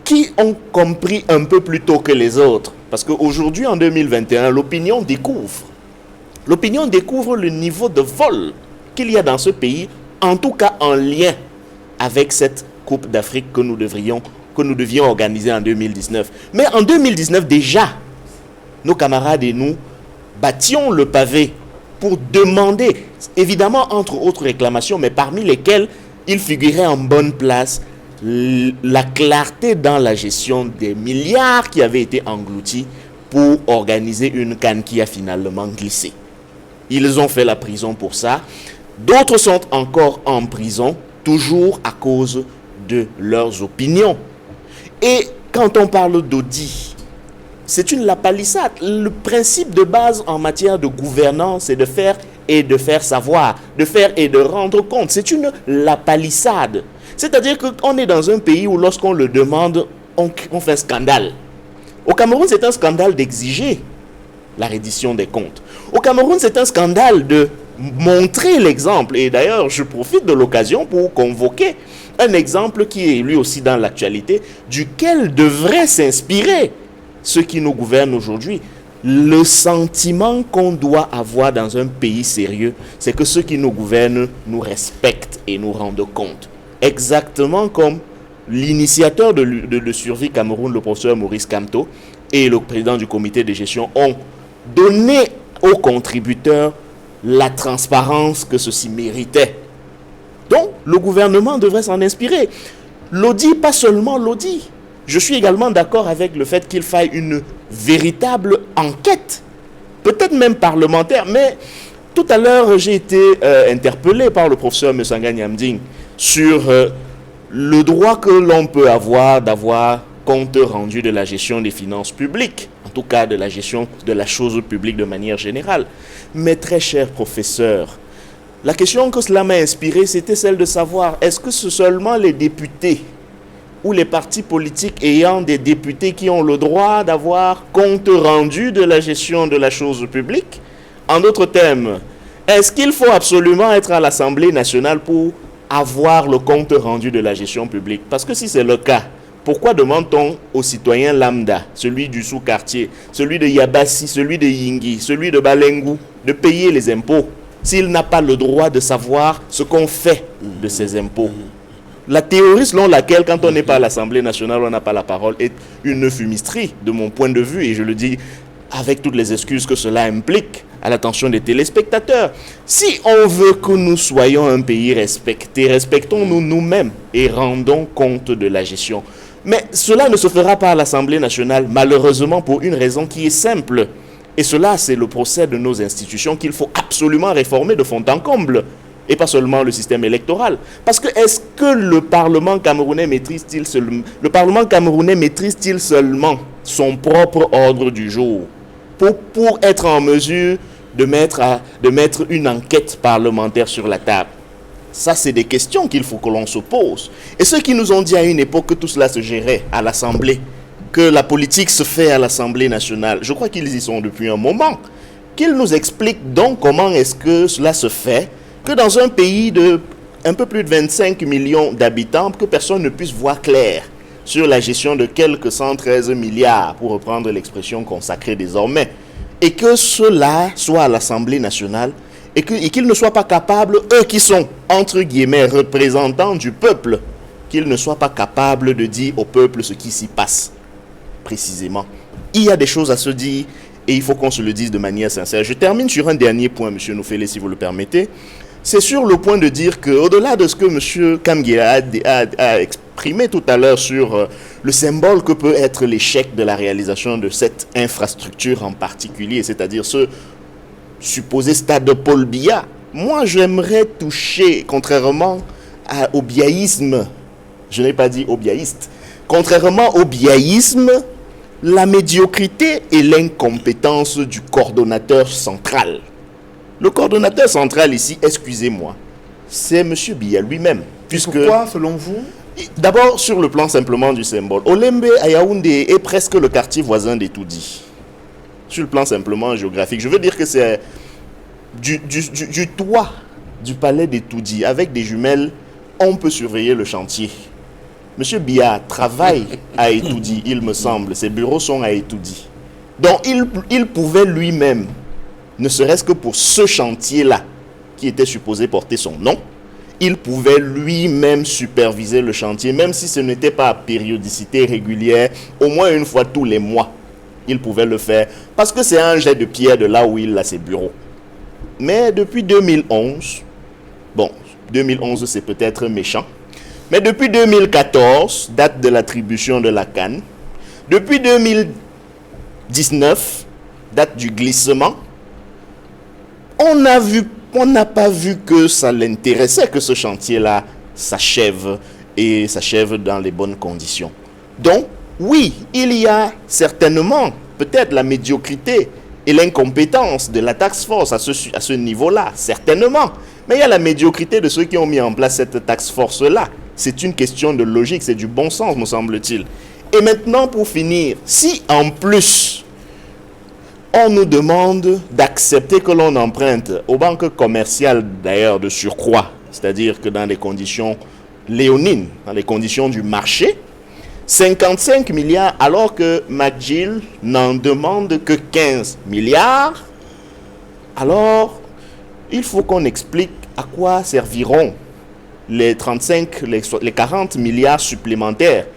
qui ont compris un peu plus tôt que les autres. Parce qu'aujourd'hui, en 2021, l'opinion découvre le niveau de vol qu'il y a dans ce pays, en tout cas en lien avec cette Coupe d'Afrique que nous devions organiser en 2019. Mais en 2019 déjà, nos camarades et nous battions le pavé pour demander, évidemment entre autres réclamations, mais parmi lesquelles il figurait en bonne place la clarté dans la gestion des milliards qui avaient été engloutis pour organiser une CAN qui a finalement glissé. Ils ont fait la prison pour ça. D'autres sont encore en prison, toujours à cause de leurs opinions. Et quand on parle d'audit, c'est une lapalissade. Le principe de base en matière de gouvernance, c'est de faire et de faire savoir, de faire et de rendre compte. C'est une lapalissade. C'est-à-dire qu'on est dans un pays où lorsqu'on le demande, on fait un scandale. Au Cameroun, c'est un scandale d'exiger la reddition des comptes. Au Cameroun, c'est un scandale de montrer l'exemple. Et d'ailleurs, je profite de l'occasion pour convoquer un exemple qui est lui aussi dans l'actualité, duquel devrait s'inspirer ceux qui nous gouvernent aujourd'hui. Le sentiment qu'on doit avoir dans un pays sérieux, c'est que ceux qui nous gouvernent nous respectent et nous rendent compte. Exactement comme l'initiateur de Survie Cameroun, le professeur Maurice Kamto, et le président du comité de gestion ont donné aux contributeurs la transparence que ceux-ci méritaient. Donc, le gouvernement devrait s'en inspirer. L'audit, pas seulement l'audit. Je suis également d'accord avec le fait qu'il faille une véritable enquête, peut-être même parlementaire, mais tout à l'heure, j'ai été interpellé par le professeur Messanga Nyamding sur le droit que l'on peut avoir d'avoir compte rendu de la gestion des finances publiques, en tout cas de la gestion de la chose publique de manière générale. Mais très cher professeur, la question que cela m'a inspiré, c'était celle de savoir, est-ce que c'est seulement les députés ou les partis politiques ayant des députés qui ont le droit d'avoir compte rendu de la gestion de la chose publique? En d'autres termes, est-ce qu'il faut absolument être à l'Assemblée nationale pour avoir le compte rendu de la gestion publique? Parce que si c'est le cas, pourquoi demande-t-on aux citoyens lambda, celui du sous-quartier, celui de Yabassi, celui de Yingui, celui de Balengou, de payer les impôts s'il n'a pas le droit de savoir ce qu'on fait de ces impôts? La théorie selon laquelle, quand on n'est pas à l'Assemblée nationale, on n'a pas la parole, est une fumisterie de mon point de vue, et je le dis avec toutes les excuses que cela implique à l'attention des téléspectateurs. Si on veut que nous soyons un pays respecté, respectons-nous nous-mêmes et rendons compte de la gestion. Mais cela ne se fera pas à l'Assemblée nationale, malheureusement pour une raison qui est simple. Et cela, c'est le procès de nos institutions qu'il faut absolument réformer de fond en comble. Et pas seulement le système électoral. Parce que est-ce que le Parlement camerounais maîtrise-t-il seulement son propre ordre du jour pour être en mesure de mettre une enquête parlementaire sur la table? Ça, c'est des questions qu'il faut que l'on se pose. Et ceux qui nous ont dit à une époque que tout cela se gérait à l'Assemblée, que la politique se fait à l'Assemblée nationale, je crois qu'ils y sont depuis un moment. Qu'ils nous expliquent donc comment est-ce que cela se fait, que dans un pays de un peu plus de 25 millions d'habitants, que personne ne puisse voir clair sur la gestion de quelques 113 milliards, pour reprendre l'expression consacrée désormais, et que cela soit à l'Assemblée nationale, et qu'ils ne soient pas capables, eux qui sont, entre guillemets, représentants du peuple, qu'ils ne soient pas capables de dire au peuple ce qui s'y passe, précisément. Il y a des choses à se dire, et il faut qu'on se le dise de manière sincère. Je termine sur un dernier point, M. Noufélé, si vous le permettez. C'est sur le point de dire qu'au-delà de ce que M. Kamgira a exprimé tout à l'heure sur le symbole que peut être l'échec de la réalisation de cette infrastructure en particulier, c'est-à-dire ce supposé stade de Paul Biya, moi j'aimerais toucher, contrairement au biaïsme, je n'ai pas dit au biaïste, contrairement au biaïsme, la médiocrité et l'incompétence du coordonnateur central. Le coordonnateur central ici, excusez-moi, c'est M. Biya lui-même. Pourquoi, selon vous? D'abord, sur le plan simplement du symbole. Olembe à Yaoundé est presque le quartier voisin d'Etoudi. Sur le plan simplement géographique. Je veux dire que c'est du toit du palais d'Etoudi, avec des jumelles, on peut surveiller le chantier. M. Biya travaille à Etoudi, il me semble. Ses bureaux sont à Etoudi. Donc, il pouvait lui-même, ne serait-ce que pour ce chantier-là, qui était supposé porter son nom, il pouvait lui-même superviser le chantier, même si ce n'était pas à périodicité régulière, au moins une fois tous les mois. Il pouvait le faire, parce que c'est un jet de pierre de là où il a ses bureaux. Mais depuis 2011, bon, 2011 c'est peut-être méchant, mais depuis 2014, date de l'attribution de la CAN, depuis 2019, date du glissement, on n'a pas vu que ça l'intéressait que ce chantier-là s'achève et s'achève dans les bonnes conditions. Donc, oui, il y a certainement peut-être la médiocrité et l'incompétence de la task force à ce niveau-là, certainement. Mais il y a la médiocrité de ceux qui ont mis en place cette task force-là. C'est une question de logique, c'est du bon sens, me semble-t-il. Et maintenant, pour finir, si en plus on nous demande d'accepter que l'on emprunte aux banques commerciales d'ailleurs de surcroît, c'est-à-dire que dans les conditions léonines, dans les conditions du marché, 55 milliards alors que McGill n'en demande que 15 milliards, alors il faut qu'on explique à quoi serviront les 40 milliards supplémentaires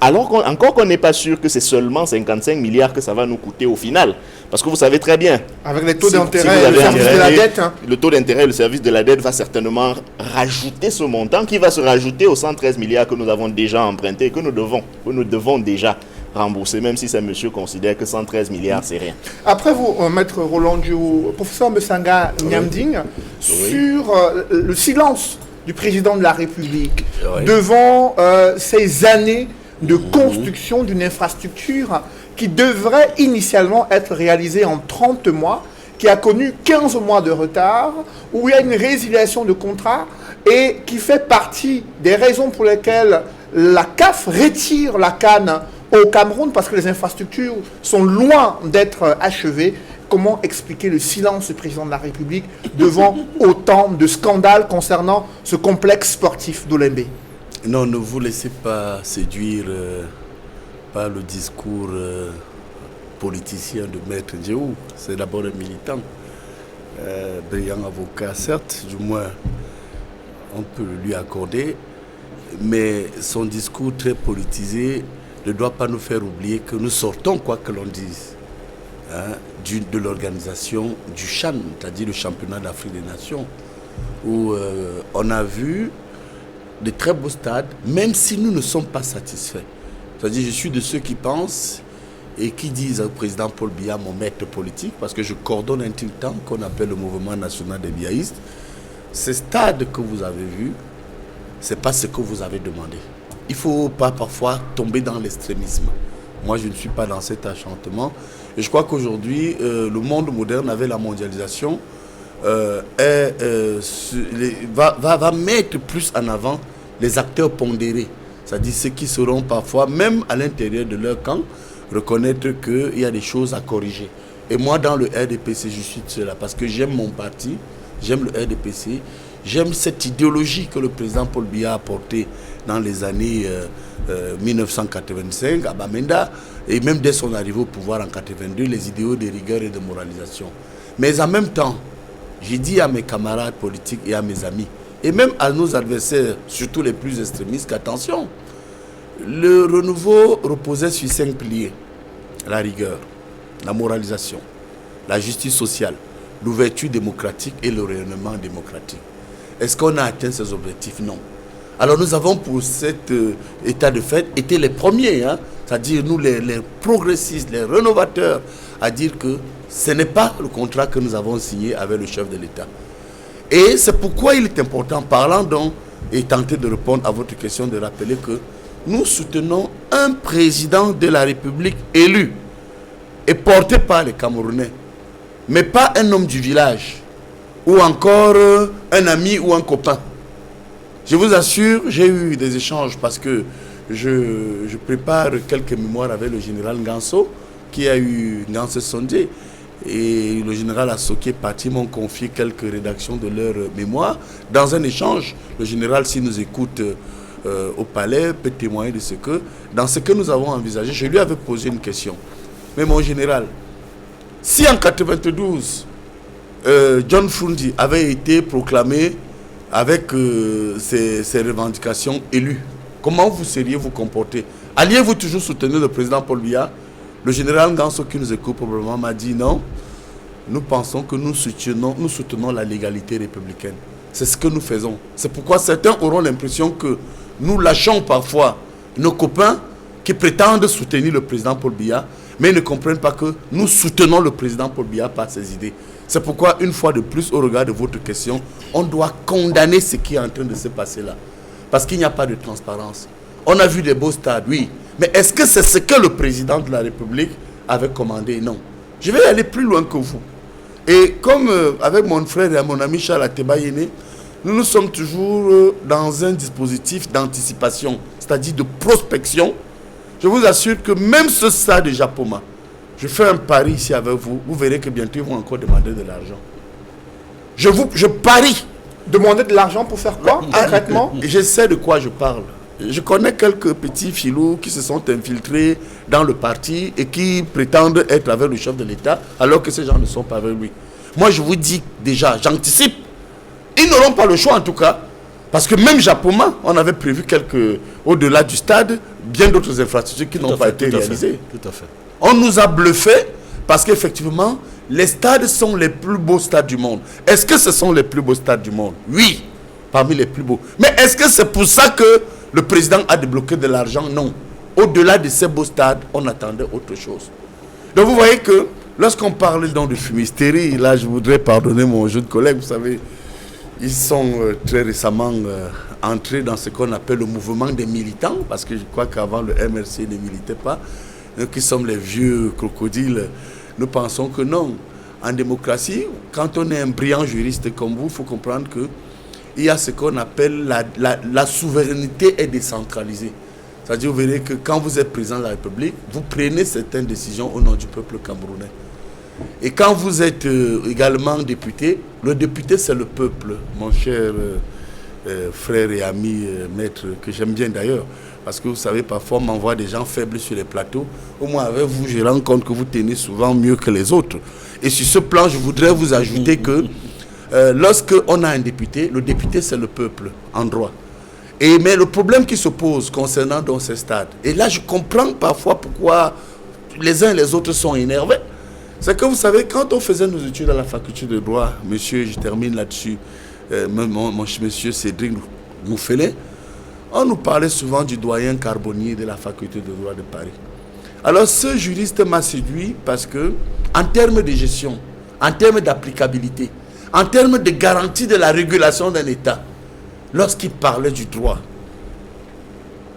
Alors encore qu'on n'est pas sûr que c'est seulement 55 milliards que ça va nous coûter au final. Parce que vous savez très bien. Avec les taux Si d'intérêt vous et le avez service de la dette. Hein. Le taux d'intérêt et le service de la dette va certainement rajouter ce montant qui va se rajouter aux 113 milliards que nous avons déjà empruntés, que nous devons déjà rembourser, même si ces messieurs considèrent que 113 milliards, c'est rien. Après vous, maître Roland Diouf, professeur Messanga Nyamding, sur le silence du président de la République devant ces années de construction d'une infrastructure qui devrait initialement être réalisée en 30 mois, qui a connu 15 mois de retard, où il y a une résiliation de contrat et qui fait partie des raisons pour lesquelles la CAF retire la canne au Cameroun parce que les infrastructures sont loin d'être achevées. Comment expliquer le silence du président de la République devant autant de scandales concernant ce complexe sportif d'Olembe? Non, ne vous laissez pas séduire par le discours politicien de Maître Diouf. C'est d'abord un militant, brillant avocat, certes, du moins on peut le lui accorder, mais son discours très politisé ne doit pas nous faire oublier que nous sortons, quoi que l'on dise, de l'organisation du CHAN, c'est-à-dire le championnat d'Afrique des Nations, où on a vu de très beaux stades, même si nous ne sommes pas satisfaits. C'est-à-dire, je suis de ceux qui pensent et qui disent au président Paul Biya, mon maître politique, parce que je coordonne un think tank qu'on appelle le Mouvement national des biaïstes. Ces stades que vous avez vus, ce n'est pas ce que vous avez demandé. Il ne faut pas parfois tomber dans l'extrémisme. Moi, je ne suis pas dans cet enchantement. Et je crois qu'aujourd'hui, le monde moderne, avec la mondialisation, va mettre plus en avant les acteurs pondérés. C'est-à-dire ceux qui seront parfois, même à l'intérieur de leur camp, reconnaître qu'il y a des choses à corriger. Et moi, dans le RDPC, je suis de cela parce que j'aime mon parti, j'aime le RDPC, j'aime cette idéologie que le président Paul Biya a portée dans les années 1985 à Bamenda, et même dès son arrivée au pouvoir en 82, les idéaux de rigueur et de moralisation. Mais en même temps, j'ai dit à mes camarades politiques et à mes amis, et même à nos adversaires, surtout les plus extrémistes, qu'attention, le renouveau reposait sur 5 piliers. La rigueur, la moralisation, la justice sociale, l'ouverture démocratique et le rayonnement démocratique. Est-ce qu'on a atteint ces objectifs? Non. Alors nous avons pour cet état de fait été les premiers, c'est-à-dire nous les progressistes, les rénovateurs, à dire que ce n'est pas le contrat que nous avons signé avec le chef de l'État. Et c'est pourquoi il est important, parlant donc, et tenter de répondre à votre question, de rappeler que nous soutenons un président de la République élu et porté par les Camerounais, mais pas un homme du village ou encore un ami ou un copain. Je vous assure, j'ai eu des échanges parce que je prépare quelques mémoires avec le général Nganso, qui a eu Nganso Sondé, et le général Assoké Pati m'ont confié quelques rédactions de leurs mémoires. Dans un échange, le général, s'il nous écoute au palais, peut témoigner de ce que, dans ce que nous avons envisagé, je lui avais posé une question. Mais mon général, si en 92, John Fundi avait été proclamé avec ses revendications élues, comment vous seriez-vous comporté? Alliez-vous toujours soutenir le président Paul Biya? Le général Nganso qui nous écoute probablement m'a dit non. Nous pensons que nous soutenons la légalité républicaine. C'est ce que nous faisons. C'est pourquoi certains auront l'impression que nous lâchons parfois nos copains qui prétendent soutenir le président Paul Biya, mais ils ne comprennent pas que nous soutenons le président Paul Biya par ses idées. C'est pourquoi, une fois de plus, au regard de votre question, on doit condamner ce qui est en train de se passer là. Parce qu'il n'y a pas de transparence. On a vu des beaux stades, oui. Mais est-ce que c'est ce que le président de la République avait commandé? Non. Je vais aller plus loin que vous. Et comme avec mon frère et mon ami Charles Atebayene, nous sommes toujours dans un dispositif d'anticipation, c'est-à-dire de prospection. Je vous assure que même ce stade de Japoma, je fais un pari ici avec vous, vous verrez que bientôt ils vont encore demander de l'argent. Je parie. Demander de l'argent pour faire quoi, concrètement? Je sais de quoi je parle. Je connais quelques petits filous qui se sont infiltrés dans le parti et qui prétendent être avec le chef de l'État, alors que ces gens ne sont pas avec lui. Moi, je vous dis déjà, j'anticipe. Ils n'auront pas le choix en tout cas, Parce que même Japoma, on avait prévu au-delà du stade, bien d'autres infrastructures qui n'ont pas été réalisées. Tout à fait. On nous a bluffé parce qu'effectivement, les stades sont les plus beaux stades du monde. Est-ce que ce sont les plus beaux stades du monde? Oui, parmi les plus beaux. Mais est-ce que c'est pour ça que le président a débloqué de l'argent? Non. Au-delà de ces beaux stades, on attendait autre chose. Donc vous voyez que lorsqu'on parle donc de fumisterie, là je voudrais pardonner mon jeune collègue, vous savez, ils sont très récemment entrés dans ce qu'on appelle le mouvement des militants, parce que je crois qu'avant le MRC ne militait pas. Nous qui sommes les vieux crocodiles, nous pensons que non. En démocratie, quand on est un brillant juriste comme vous, il faut comprendre qu'il y a ce qu'on appelle la souveraineté est décentralisée. C'est-à-dire, vous verrez que quand vous êtes président de la République, vous prenez certaines décisions au nom du peuple camerounais. Et quand vous êtes également député, le député c'est le peuple, mon cher frère et ami maître, que j'aime bien d'ailleurs. Parce que vous savez, parfois on m'envoie des gens faibles sur les plateaux. Au moins avec vous, je rends compte que vous tenez souvent mieux que les autres. Et sur ce plan, je voudrais vous ajouter que lorsqu'on a un député, le député c'est le peuple en droit. Mais le problème qui se pose concernant dans ces stades, et là je comprends parfois pourquoi les uns et les autres sont énervés, c'est que vous savez, quand on faisait nos études à la faculté de droit, monsieur, je termine là-dessus, monsieur Cédric Mouffelé, on nous parlait souvent du doyen Carbonnier de la faculté de droit de Paris. Alors ce juriste m'a séduit parce que, en termes de gestion, en termes d'applicabilité, en termes de garantie de la régulation d'un État, lorsqu'il parlait du droit,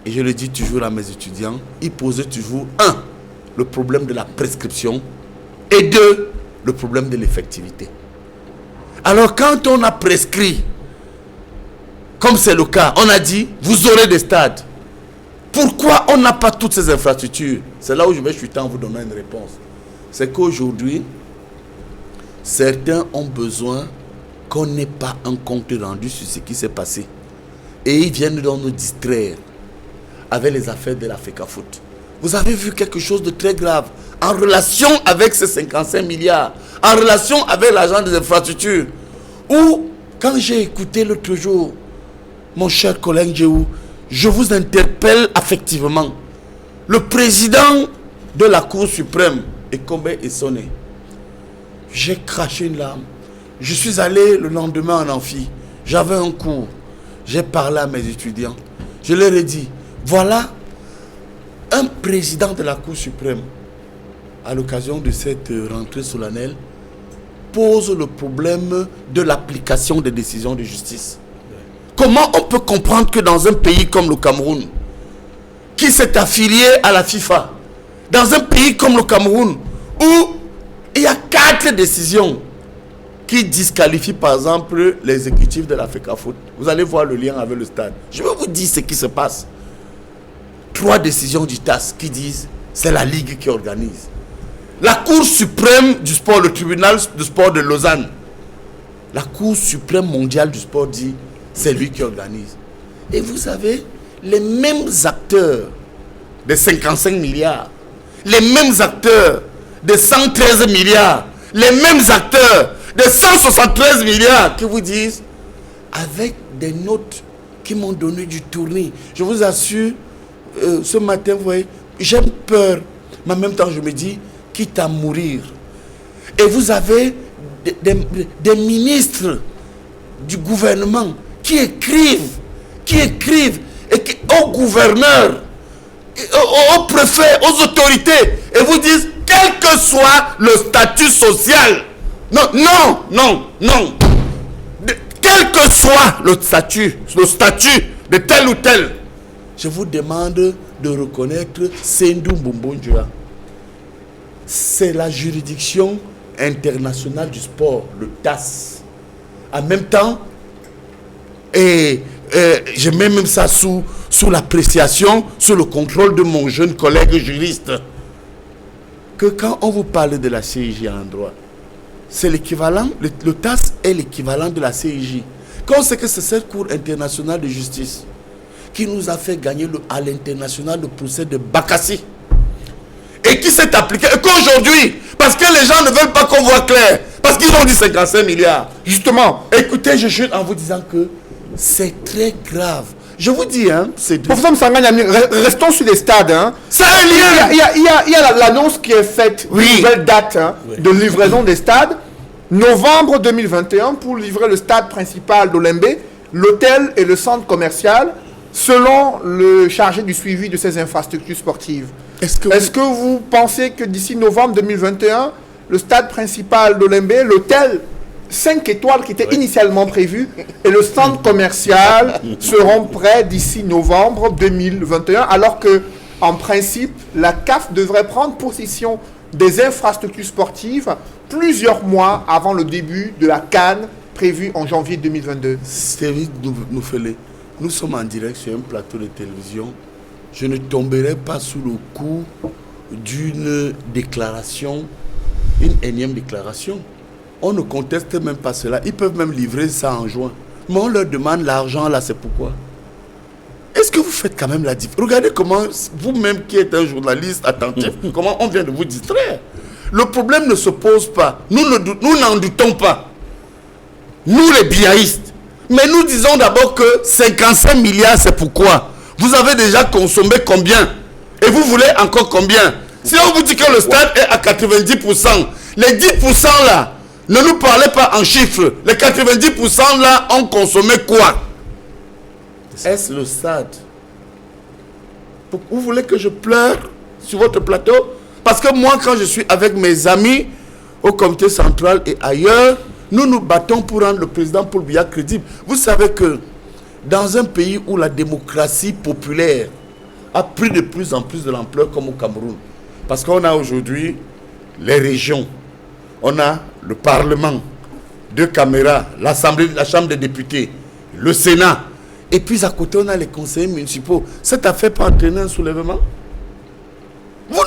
et je le dis toujours à mes étudiants, il posait toujours, le problème de la prescription, et 2, le problème de l'effectivité. Alors quand on a prescrit, comme c'est le cas, on a dit, vous aurez des stades. Pourquoi on n'a pas toutes ces infrastructures? C'est là où je vais chuter en vous donnant une réponse. C'est qu'aujourd'hui, certains ont besoin qu'on n'ait pas un compte rendu sur ce qui s'est passé. Et ils viennent donc nous distraire avec les affaires de la FECAFOOT. Vous avez vu quelque chose de très grave en relation avec ces 55 milliards, en relation avec l'argent des infrastructures, où, quand j'ai écouté l'autre jour, mon cher collègue Djéhou, je vous interpelle affectivement. Le président de la Cour suprême, Ekombe Essone, j'ai craché une larme. Je suis allé le lendemain en amphi. J'avais un cours. J'ai parlé à mes étudiants. Je leur ai dit, voilà un président de la Cour suprême, à l'occasion de cette rentrée solennelle, pose le problème de l'application des décisions de justice. Comment on peut comprendre que dans un pays comme le Cameroun, qui s'est affilié à la FIFA, dans un pays comme le Cameroun, où il y a 4 décisions qui disqualifient par exemple l'exécutif de la FECAFOOT, vous allez voir le lien avec le stade. Je vais vous dire ce qui se passe. 3 décisions du TAS qui disent c'est la Ligue qui organise. La Cour suprême du sport, le tribunal du sport de Lausanne, la Cour suprême mondiale du sport dit c'est lui qui organise. Et vous savez, les mêmes acteurs de 55 milliards, les mêmes acteurs de 113 milliards, les mêmes acteurs de 173 milliards qui vous disent, avec des notes qui m'ont donné du tournis. Je vous assure, ce matin, vous voyez, j'aime peur, mais en même temps je me dis, quitte à mourir. Et vous avez des ministres du gouvernement qui écrivent et qui, aux gouverneurs, aux préfets, aux autorités, et vous disent, quel que soit le statut social, non, quel que soit le statut de tel ou tel, je vous demande de reconnaître Sendou Mbombondjoua. C'est la juridiction internationale du sport, le TAS. En même temps, et je mets même ça sous l'appréciation, sous le contrôle de mon jeune collègue juriste, que quand on vous parle de la CIJ en droit, c'est l'équivalent, le TAS est l'équivalent de la CIJ. Quand on sait que c'est cette Cour internationale de justice qui nous a fait gagner à l'international le procès de Bakassi, et qui s'est appliqué, et qu'aujourd'hui, parce que les gens ne veulent pas qu'on voit clair, parce qu'ils ont dit 55 milliards, justement, écoutez, je chute en vous disant que C'est très grave. Je vous dis, hein, c'est... Professeur Msangani, restons sur les stades. Hein. Ça a un lien. Il y a l'annonce qui est faite, Oui. une nouvelle date de livraison des stades. Novembre 2021 pour livrer le stade principal d'Olembe, l'hôtel et le centre commercial, selon le chargé du suivi de ces infrastructures sportives. Est-ce que vous pensez que d'ici novembre 2021, le stade principal d'Olembe, l'hôtel 5 étoiles qui était initialement prévu et le centre commercial seront prêts d'ici novembre 2021, alors que, en principe, la CAF devrait prendre possession des infrastructures sportives plusieurs mois avant le début de la CAN prévue en janvier 2022. Stéphane Noufele, nous sommes en direct sur un plateau de télévision. Je ne tomberai pas sous le coup d'une déclaration, une énième déclaration. On ne conteste même pas cela. Ils peuvent même livrer ça en juin. Mais on leur demande l'argent là, c'est pourquoi? Est-ce que vous faites quand même la différence? Regardez comment, vous-même qui êtes un journaliste attentif, comment on vient de vous distraire. Le problème ne se pose pas. Nous n'en doutons pas. Nous les biaïstes. Mais nous disons d'abord que 55 milliards, c'est pourquoi? Vous avez déjà consommé combien? Et vous voulez encore combien? Si on vous dit que le stade est à 90%, les 10% là, ne nous parlez pas en chiffres. Les 90% là ont consommé quoi? Est-ce le stade? Vous voulez que je pleure sur votre plateau? Parce que moi, quand je suis avec mes amis au comité central et ailleurs, nous nous battons pour rendre le président Paul Biya crédible. Vous savez que dans un pays où la démocratie populaire a pris de plus en plus de l'ampleur comme au Cameroun, parce qu'on a aujourd'hui les régions, on a le Parlement, 2 caméras, l'Assemblée, la Chambre des députés, le Sénat, et puis à côté on a les conseillers municipaux. Cette affaire peut entraîner un soulèvement.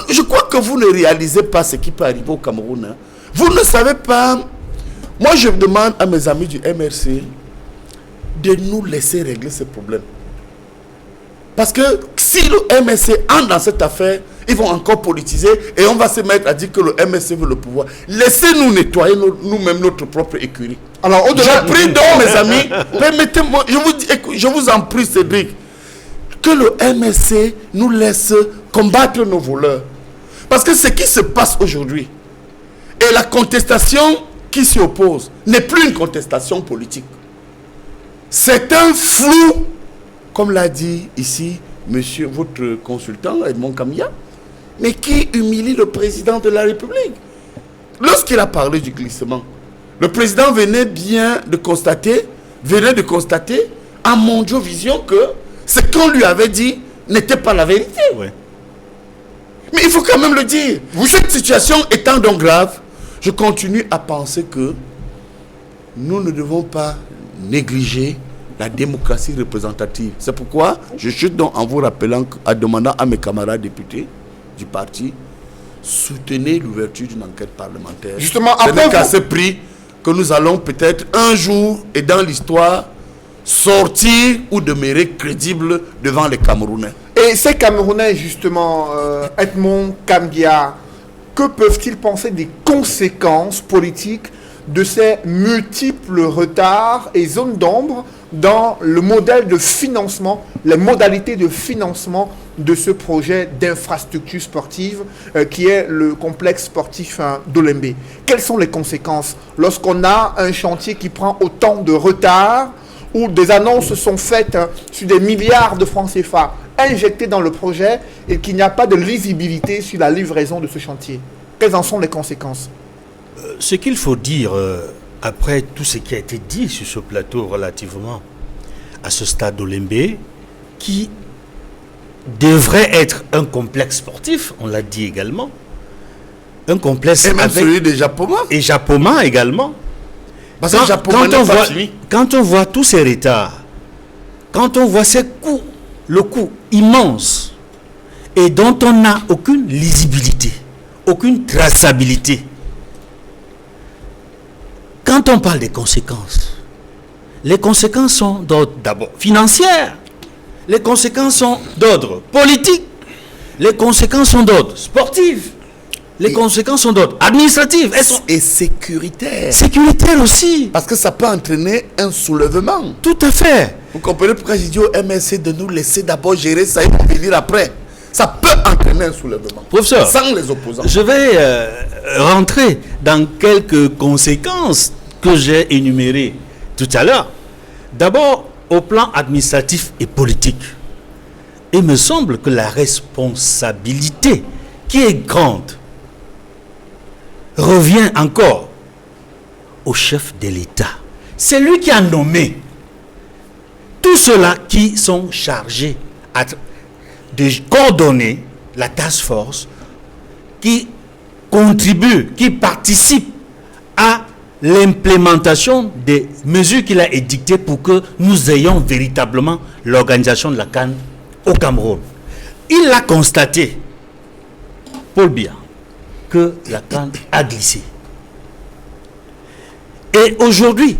Je crois que vous ne réalisez pas ce qui peut arriver au Cameroun. Hein. Vous ne savez pas. Moi je demande à mes amis du MRC de nous laisser régler ces problèmes. Parce que si le MSC entre dans cette affaire, ils vont encore politiser et on va se mettre à dire que le MSC veut le pouvoir. Laissez-nous nettoyer nous-mêmes notre propre écurie. Alors, au-delà, je prie donc, mes amis, permettez-moi, je vous en prie, Cédric, que le MSC nous laisse combattre nos voleurs. Parce que ce qui se passe aujourd'hui et la contestation qui s'y oppose n'est plus une contestation politique. C'est un flou, comme l'a dit ici monsieur, votre consultant, Edmond Kamia, mais qui humilie le président de la République. Lorsqu'il a parlé du glissement, le président venait de constater à Mondiovision que ce qu'on lui avait dit n'était pas la vérité. Ouais. Mais il faut quand même le dire. Cette situation étant donc grave, je continue à penser que nous ne devons pas négliger la démocratie représentative. C'est pourquoi je chute donc en vous rappelant, en demandant à mes camarades députés du parti, soutenez l'ouverture d'une enquête parlementaire. Justement, après qu'à ce prix que nous allons peut-être un jour et dans l'histoire sortir ou demeurer crédibles devant les Camerounais. Et ces Camerounais, justement, Edmond Kamgia, que peuvent-ils penser des conséquences politiques de ces multiples retards et zones d'ombre dans le modèle de financement, les modalités de financement de ce projet d'infrastructure sportive qui est le complexe sportif d'Olembe? Quelles sont les conséquences lorsqu'on a un chantier qui prend autant de retard, où des annonces sont faites sur des milliards de francs CFA injectés dans le projet et qu'il n'y a pas de lisibilité sur la livraison de ce chantier? Quelles en sont les conséquences? Ce qu'il faut dire, après tout ce qui a été dit sur ce plateau relativement à ce stade d'Olembe, qui devrait être un complexe sportif, on l'a dit également, un complexe et même avec celui de Japoma. Et Japoma également. Parce que Japoma quand on voit tous ces retards, quand on voit ces coûts, le coût immense, et dont on n'a aucune lisibilité, aucune traçabilité. Quand on parle des conséquences, les conséquences sont d'ordre d'abord financières, les conséquences sont d'ordre politique, les conséquences sont d'ordre sportif, les conséquences sont d'ordre administratif et sécuritaire. Sécuritaire aussi. Parce que ça peut entraîner un soulèvement. Tout à fait. Vous comprenez pourquoi j'ai dit au MSC de nous laisser d'abord gérer ça et venir après. Ça peut entraîner un soulèvement. Professeur, sans les opposants. Je vais rentrer dans quelques conséquences que j'ai énumérées tout à l'heure. D'abord, au plan administratif et politique. Il me semble que la responsabilité qui est grande revient encore au chef de l'État. C'est lui qui a nommé tous ceux-là qui sont chargés de coordonner la task force, qui contribuent, qui participent à l'implémentation des mesures qu'il a édictées pour que nous ayons véritablement l'organisation de la CAN au Cameroun. Il a constaté, Paul Biya, que la CAN a glissé. Et aujourd'hui,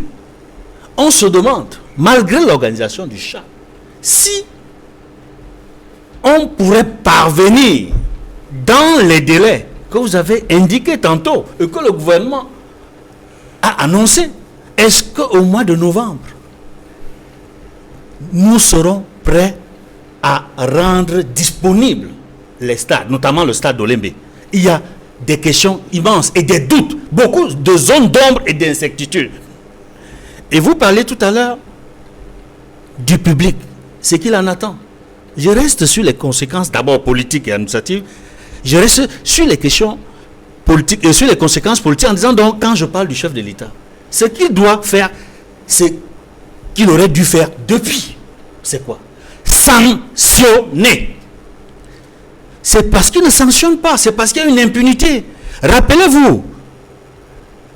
on se demande, malgré l'organisation du CHAN, si on pourrait parvenir dans les délais que vous avez indiqués tantôt et que le gouvernement a annoncé. Est-ce qu'au mois de novembre, nous serons prêts à rendre disponibles les stades, notamment le stade d'Olembe? Il y a des questions immenses et des doutes, beaucoup de zones d'ombre et d'incertitudes. Et vous parlez tout à l'heure du public, ce qu'il en attend. Je reste sur les conséquences d'abord politiques et administratives. Je reste sur les questions politiques et sur les conséquences politiques en disant donc quand je parle du chef de l'État, ce qu'il doit faire, c'est qu'il aurait dû faire depuis. C'est quoi? Sanctionner. C'est parce qu'il ne sanctionne pas, c'est parce qu'il y a une impunité. Rappelez-vous,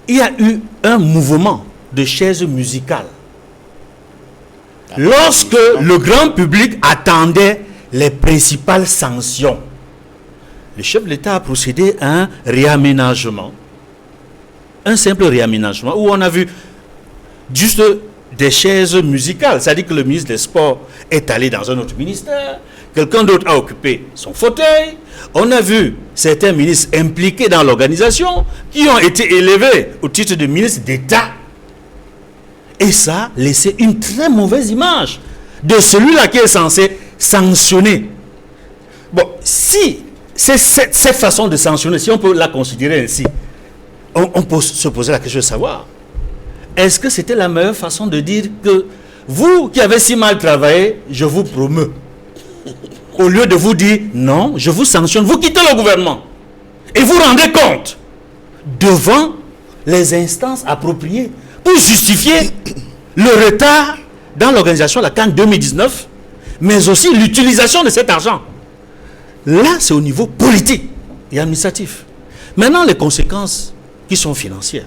il y a eu un mouvement de chaises musicales. Lorsque le grand public attendait les principales sanctions, le chef de l'État a procédé à un réaménagement, un simple réaménagement, où on a vu juste des chaises musicales. C'est-à-dire que le ministre des Sports est allé dans un autre ministère, quelqu'un d'autre a occupé son fauteuil. On a vu certains ministres impliqués dans l'organisation qui ont été élevés au titre de ministre d'État. Et ça a laissé une très mauvaise image de celui-là qui est censé sanctionner. Bon, si c'est cette façon de sanctionner, si on peut la considérer ainsi, on peut se poser la question de savoir, est-ce que c'était la meilleure façon de dire que vous qui avez si mal travaillé, je vous promeux, au lieu de vous dire non, je vous sanctionne, vous quittez le gouvernement et vous rendez compte devant les instances appropriées pour justifier le retard dans l'organisation de la CAN 2019, mais aussi l'utilisation de cet argent. Là, c'est au niveau politique et administratif. Maintenant, les conséquences qui sont financières.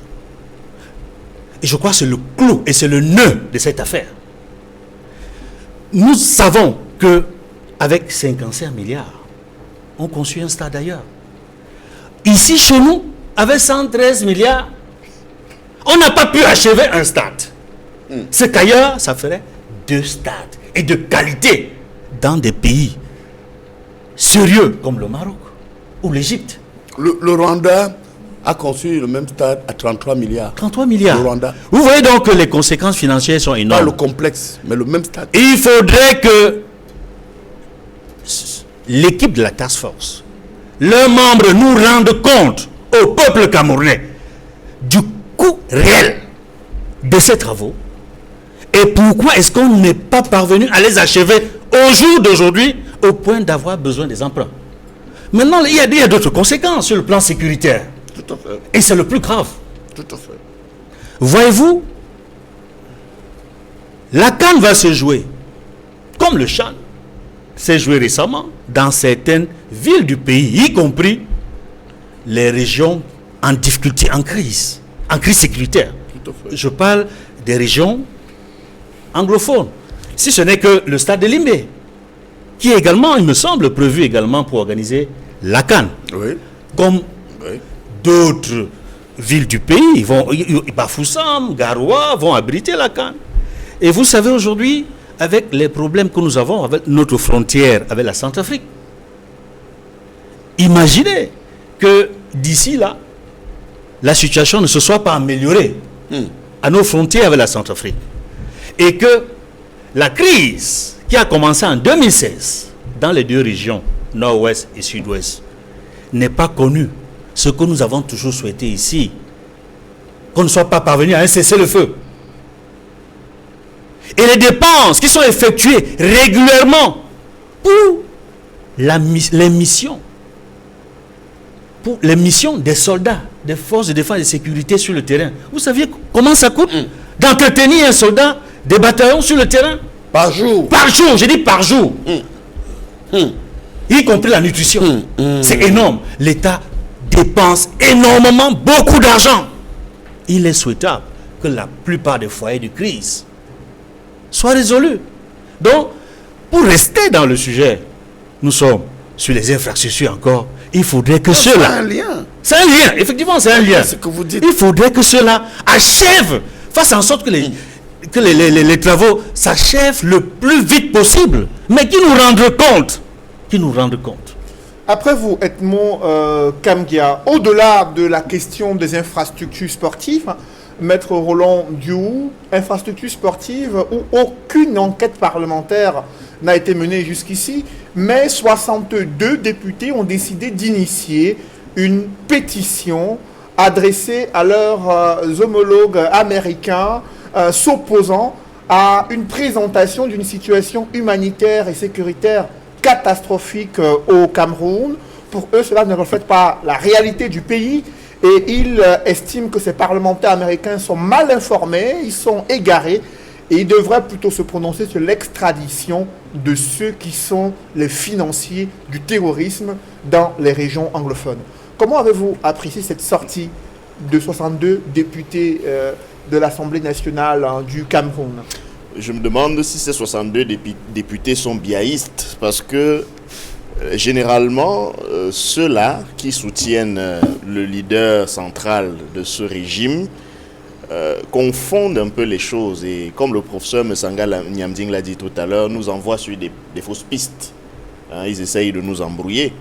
Et je crois que c'est le clou et c'est le nœud de cette affaire. Nous savons que avec 55 milliards, on construit un stade ailleurs. Ici, chez nous, avec 113 milliards, on n'a pas pu achever un stade. C'est qu'ailleurs, ça ferait 2 stades et de qualité dans des pays sérieux comme le Maroc ou l'Égypte. Le Rwanda a construit le même stade à 33 milliards. 33 milliards. Le Rwanda. Vous voyez donc que les conséquences financières sont énormes. Pas le complexe, mais le même stade. Il faudrait que l'équipe de la task force, leurs membres nous rendent compte au peuple camerounais du coût réel de ces travaux et pourquoi est-ce qu'on n'est pas parvenu à les achever au jour d'aujourd'hui au point d'avoir besoin des emprunts. Maintenant, il y a d'autres conséquences sur le plan sécuritaire. Tout à fait. Et c'est le plus grave. Tout à fait. Voyez-vous, la CAN va se jouer, comme le CHAN s'est joué récemment, dans certaines villes du pays, y compris les régions en difficulté, en crise sécuritaire. Tout à fait. Je parle des régions anglophones. Si ce n'est que le stade de Limbe, qui est également, il me semble, prévu également pour organiser la CAN. Oui. Comme d'autres villes du pays, Bafoussam, Garoua vont abriter la CAN. Et vous savez aujourd'hui, avec les problèmes que nous avons avec notre frontière avec la Centrafrique, imaginez que d'ici là, la situation ne se soit pas améliorée à nos frontières avec la Centrafrique. Et que la crise qui a commencé en 2016 dans les deux régions, nord-ouest et sud-ouest, n'est pas connue. Ce que nous avons toujours souhaité ici, qu'on ne soit pas parvenu à un cessez-le-feu. Et les dépenses qui sont effectuées régulièrement pour les missions des soldats, des forces de défense et de sécurité sur le terrain. Vous saviez comment ça coûte d'entretenir un soldat, des bataillons sur le terrain? Par jour. Par jour, j'ai dit par jour. Y compris la nutrition. C'est énorme. L'État dépense énormément, beaucoup d'argent. Il est souhaitable que la plupart des foyers de crise soient résolus. Donc, pour rester dans le sujet, nous sommes sur les infrastructures encore. Il faudrait que cela... C'est un lien. C'est un lien, effectivement, c'est un lien. C'est ce que vous dites. Il faudrait que cela achève, fasse en sorte que les travaux s'achèvent le plus vite possible, mais qui nous rendent compte. Après vous, Edmond Kamgia, au-delà de la question des infrastructures sportives, Maître Roland Diou, infrastructures sportives où aucune enquête parlementaire n'a été menée jusqu'ici, mais 62 députés ont décidé d'initier une pétition adressée à leurs homologues américains s'opposant à une présentation d'une situation humanitaire et sécuritaire catastrophique au Cameroun. Pour eux, cela ne reflète pas la réalité du pays et ils estiment que ces parlementaires américains sont mal informés, ils sont égarés et ils devraient plutôt se prononcer sur l'extradition de ceux qui sont les financiers du terrorisme dans les régions anglophones. Comment avez-vous apprécié cette sortie de 62 députés de l'Assemblée nationale du Cameroun? Je me demande si ces 62 députés sont biaïstes, parce que généralement, ceux-là qui soutiennent le leader central de ce régime confondent un peu les choses. Et comme le professeur Mesanga Nyamding l'a dit tout à l'heure, nous envoient sur des fausses pistes. Ils essayent de nous embrouiller.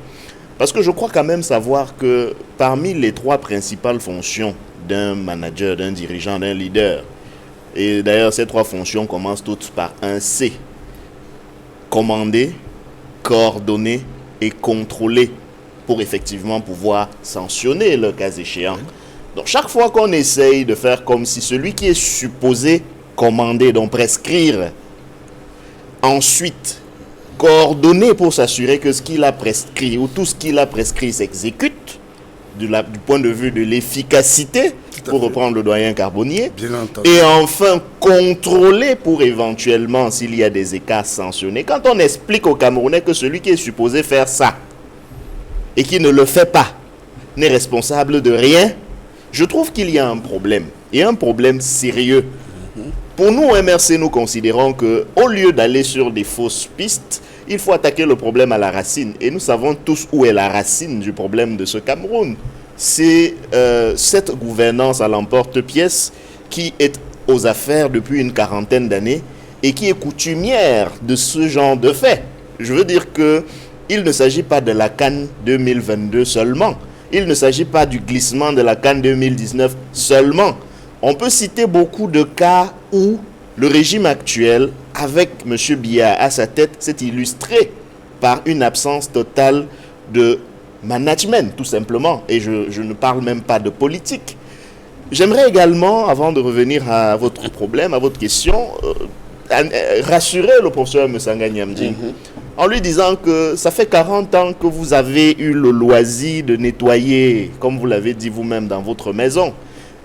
Parce que je crois quand même savoir que parmi les 3 principales fonctions d'un manager, d'un dirigeant, d'un leader, et d'ailleurs ces 3 fonctions commencent toutes par un C: commander, coordonner et contrôler, pour effectivement pouvoir sanctionner le cas échéant. Donc chaque fois qu'on essaye de faire comme si celui qui est supposé commander, donc prescrire, ensuite coordonner pour s'assurer que ce qu'il a prescrit ou tout ce qu'il a prescrit s'exécute du point de vue de l'efficacité, pour reprendre le doyen Carbonnier, et enfin contrôler pour éventuellement, s'il y a des écarts, sanctionnés. Quand on explique aux Camerounais que celui qui est supposé faire ça et qui ne le fait pas n'est responsable de rien, je trouve qu'il y a un problème, et un problème sérieux. Pour nous, au MRC, nous considérons qu'au lieu d'aller sur des fausses pistes, il faut attaquer le problème à la racine. Et nous savons tous où est la racine du problème de ce Cameroun. C'est cette gouvernance à l'emporte-pièce qui est aux affaires depuis une quarantaine d'années et qui est coutumière de ce genre de faits. Je veux dire qu'il ne s'agit pas de la CAN 2022 seulement. Il ne s'agit pas du glissement de la CAN 2019 seulement. On peut citer beaucoup de cas où le régime actuel, avec M. Biya à sa tête, s'est illustré par une absence totale de management, tout simplement. Et je ne parle même pas de politique. J'aimerais également, avant de revenir à votre problème, à votre question, rassurer le professeur Mesanga Nyamding en lui disant que ça fait 40 ans que vous avez eu le loisir de nettoyer, comme vous l'avez dit vous-même, dans votre maison.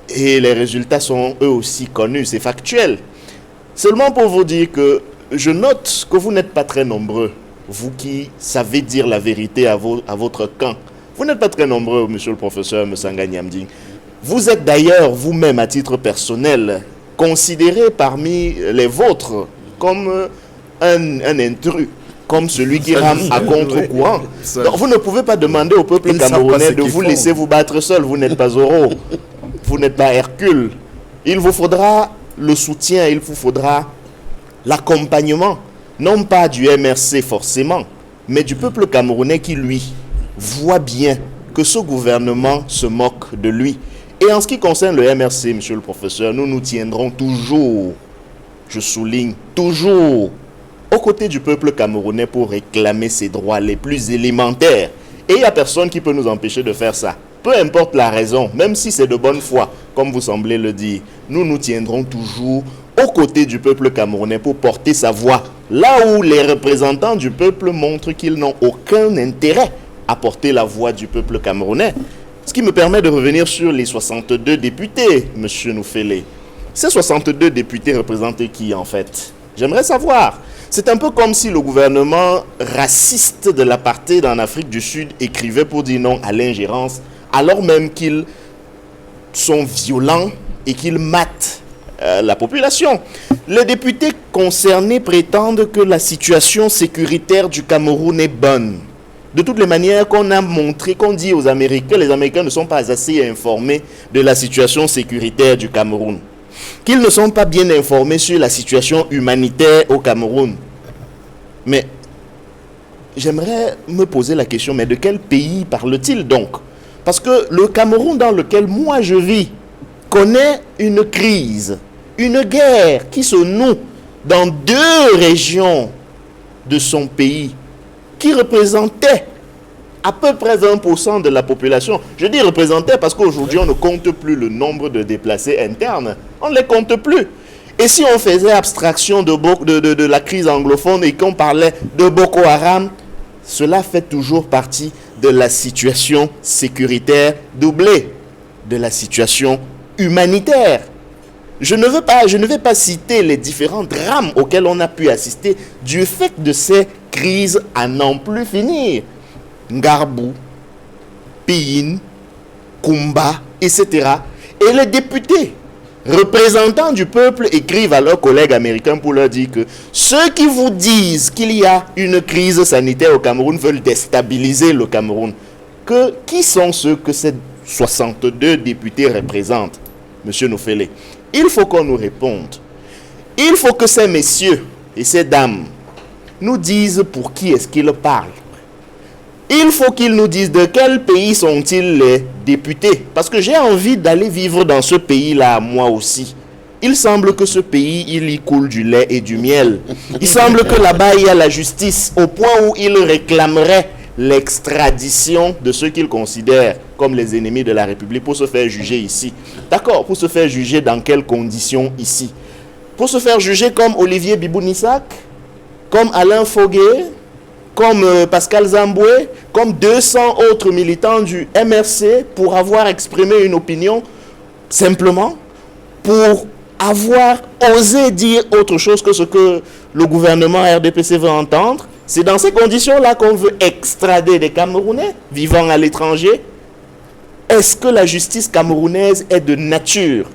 Et les résultats sont eux aussi connus, c'est factuel. Seulement pour vous dire que je note que vous n'êtes pas très nombreux, vous qui savez dire la vérité à votre camp. Vous n'êtes pas très nombreux, monsieur le professeur Mesanga Nyamding. Vous êtes d'ailleurs vous-même, à titre personnel, considéré parmi les vôtres comme un intrus, comme celui qui rame à contre-courant. Donc vous ne pouvez pas demander au peuple camerounais de vous laisser vous battre seul. Vous n'êtes pas Zorro, vous n'êtes pas Hercule. Il vous faudra le soutien, il vous faudra l'accompagnement, non pas du MRC forcément, mais du peuple camerounais qui, lui, voit bien que ce gouvernement se moque de lui. Et en ce qui concerne le MRC, monsieur le professeur, nous nous tiendrons toujours je souligne, toujours aux côtés du peuple camerounais pour réclamer ses droits les plus élémentaires. Et il n'y a personne qui peut nous empêcher de faire ça. Peu importe la raison, même si c'est de bonne foi, comme vous semblez le dire, nous nous tiendrons toujours aux côtés du peuple camerounais pour porter sa voix. Là où les représentants du peuple montrent qu'ils n'ont aucun intérêt à porter la voix du peuple camerounais. Ce qui me permet de revenir sur les 62 députés, M. Noufélé. Ces 62 députés représentent qui en fait? J'aimerais savoir. C'est un peu comme si le gouvernement raciste de l'apartheid en Afrique du Sud écrivait pour dire non à l'ingérence, alors même qu'ils sont violents et qu'ils matent la population. Les députés concernés prétendent que la situation sécuritaire du Cameroun est bonne. De toutes les manières qu'on a montré, qu'on dit aux Américains, les Américains ne sont pas assez informés de la situation sécuritaire du Cameroun. Qu'ils ne sont pas bien informés sur la situation humanitaire au Cameroun. Mais j'aimerais me poser la question, mais de quel pays parle-t-il donc? Parce que le Cameroun dans lequel moi je vis connaît une crise, une guerre qui se noue dans 2 régions de son pays qui représentaient à peu près 20% de la population. Je dis représentait parce qu'aujourd'hui on ne compte plus le nombre de déplacés internes. On ne les compte plus. Et si on faisait abstraction de la crise anglophone et qu'on parlait de Boko Haram, cela fait toujours partie de la situation sécuritaire doublée de la situation humanitaire. Je ne vais pas citer les différents drames auxquels on a pu assister du fait de ces crises à n'en plus finir. Ngarbou, Piyin, Kumba, etc. Et les députés représentants du peuple écrivent à leurs collègues américains pour leur dire que ceux qui vous disent qu'il y a une crise sanitaire au Cameroun veulent déstabiliser le Cameroun. Qui sont ceux que ces 62 députés représentent, M. Noufélé? Il faut qu'on nous réponde. Il faut que ces messieurs et ces dames nous disent pour qui est-ce qu'ils parlent. Il faut qu'ils nous disent de quel pays sont-ils les députés. Parce que j'ai envie d'aller vivre dans ce pays-là, moi aussi. Il semble que ce pays, il y coule du lait et du miel. Il semble que là-bas, il y a la justice, au point où ils réclameraient l'extradition de ceux qu'ils considèrent comme les ennemis de la République pour se faire juger ici. D'accord, pour se faire juger dans quelles conditions ici? Pour se faire juger comme Olivier Bibounissac, comme Alain Foguet, comme Pascal Zamboué, comme 200 autres militants du MRC pour avoir exprimé une opinion simplement pour avoir osé dire autre chose que ce que le gouvernement RDPC veut entendre. C'est dans ces conditions-là qu'on veut extrader des Camerounais vivant à l'étranger. Est-ce que la justice camerounaise est de nature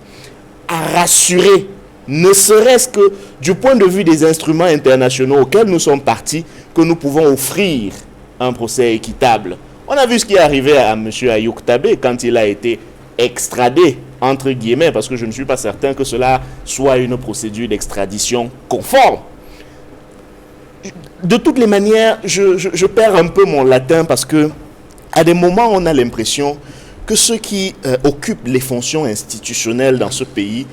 à rassurer, ne serait-ce que du point de vue des instruments internationaux auxquels nous sommes partis, que nous pouvons offrir un procès équitable? On a vu ce qui est arrivé à M. Ayouk Tabé quand il a été extradé, entre guillemets, parce que je ne suis pas certain que cela soit une procédure d'extradition conforme. De toutes les manières, je perds un peu mon latin parce que à des moments, on a l'impression que ceux qui occupent les fonctions institutionnelles dans ce pays,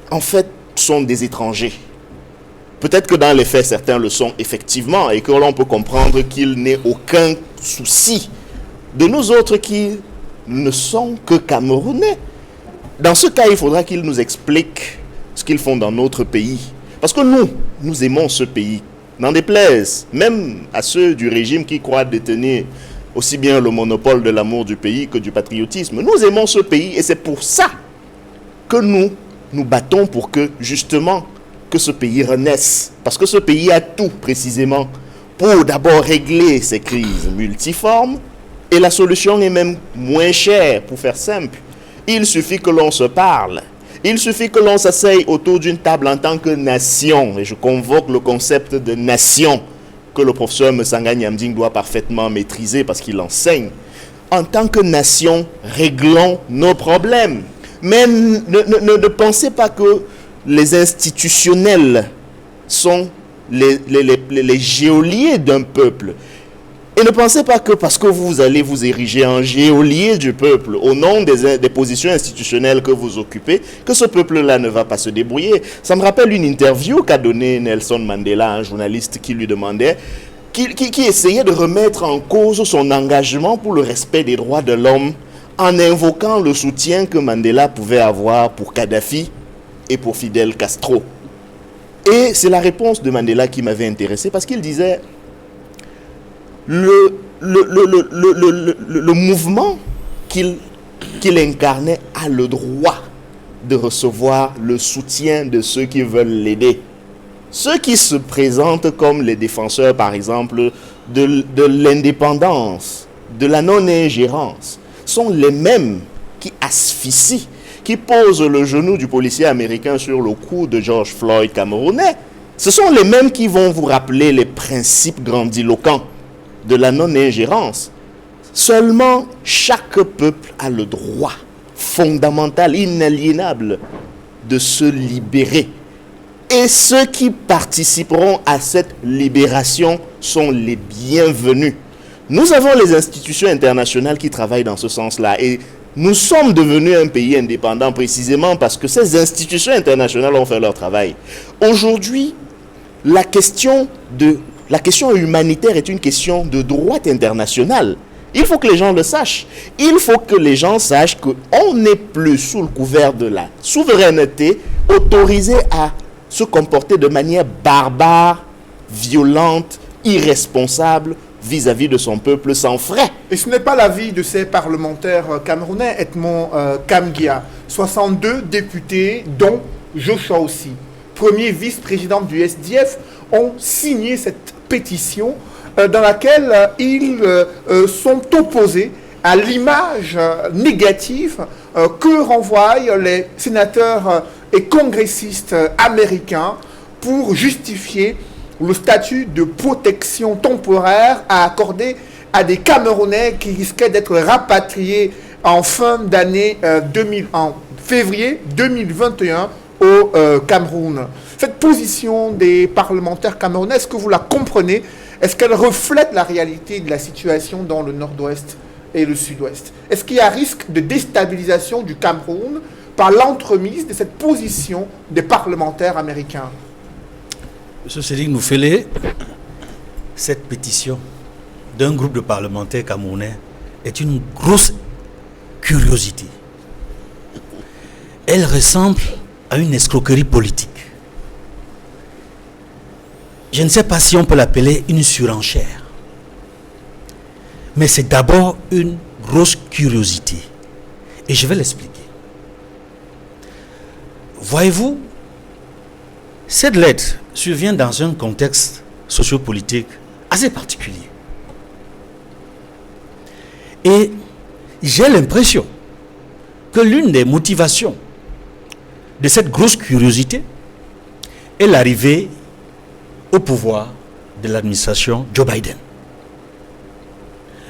en fait, sont des étrangers. Peut-être que dans les faits, certains le sont effectivement et que l'on peut comprendre qu'il n'ait aucun souci de nous autres qui ne sont que Camerounais. Dans ce cas, il faudra qu'ils nous expliquent ce qu'ils font dans notre pays. Parce que nous aimons ce pays. N'en déplaise, même à ceux du régime qui croient détenir aussi bien le monopole de l'amour du pays que du patriotisme. Nous aimons ce pays et c'est pour ça que nous nous battons pour que, justement, que ce pays renaisse. Parce que ce pays a tout, précisément, pour d'abord régler ces crises multiformes. Et la solution est même moins chère, pour faire simple. Il suffit que l'on se parle. Il suffit que l'on s'asseye autour d'une table en tant que nation. Et je convoque le concept de nation que le professeur Messanga Nyamding doit parfaitement maîtriser parce qu'il enseigne. En tant que nation, réglons nos problèmes. Mais ne pensez pas que les institutionnels sont les geôliers d'un peuple. Et ne pensez pas que parce que vous allez vous ériger en geôlier du peuple, au nom des positions institutionnelles que vous occupez, que ce peuple-là ne va pas se débrouiller. Ça me rappelle une interview qu'a donnée Nelson Mandela, un journaliste qui lui demandait, qui essayait de remettre en cause son engagement pour le respect des droits de l'homme en invoquant le soutien que Mandela pouvait avoir pour Kadhafi et pour Fidel Castro. Et c'est la réponse de Mandela qui m'avait intéressé parce qu'il disait le mouvement qu'il incarnait a le droit de recevoir le soutien de ceux qui veulent l'aider. Ceux qui se présentent comme les défenseurs, par exemple, de l'indépendance, de la non-ingérence, sont les mêmes qui asphyxient, qui posent le genou du policier américain sur le cou de George Floyd camerounais. Ce sont les mêmes qui vont vous rappeler les principes grandiloquents de la non-ingérence. Seulement, chaque peuple a le droit fondamental, inaliénable, de se libérer. Et ceux qui participeront à cette libération sont les bienvenus. Nous avons les institutions internationales qui travaillent dans ce sens-là. Et nous sommes devenus un pays indépendant précisément parce que ces institutions internationales ont fait leur travail. Aujourd'hui, la question humanitaire est une question de droit international. Il faut que les gens le sachent. Il faut que les gens sachent qu'on n'est plus sous le couvert de la souveraineté autorisé à se comporter de manière barbare, violente, irresponsable vis-à-vis de son peuple sans frais. Et ce n'est pas l'avis de ces parlementaires camerounais, Edmond Kamgia, 62 députés, dont Joshua aussi, premier vice-président du SDF, ont signé cette pétition dans laquelle ils sont opposés à l'image négative que renvoient les sénateurs et congressistes américains pour justifier le statut de protection temporaire à accorder à des Camerounais qui risquaient d'être rapatriés en fin d'année en février 2021 au Cameroun. Cette position des parlementaires camerounais, est-ce que vous la comprenez? Est-ce qu'elle reflète la réalité de la situation dans le nord-ouest et le sud-ouest? Est-ce qu'il y a risque de déstabilisation du Cameroun par l'entremise de cette position des parlementaires américains? M. Sédik Noufélé, cette pétition d'un groupe de parlementaires camerounais est une grosse curiosité. Elle ressemble à une escroquerie politique. Je ne sais pas si on peut l'appeler une surenchère. Mais c'est d'abord une grosse curiosité. Et je vais l'expliquer. Voyez-vous, cette lettre survient dans un contexte sociopolitique assez particulier. Et j'ai l'impression que l'une des motivations de cette grosse curiosité est l'arrivée au pouvoir de l'administration Joe Biden.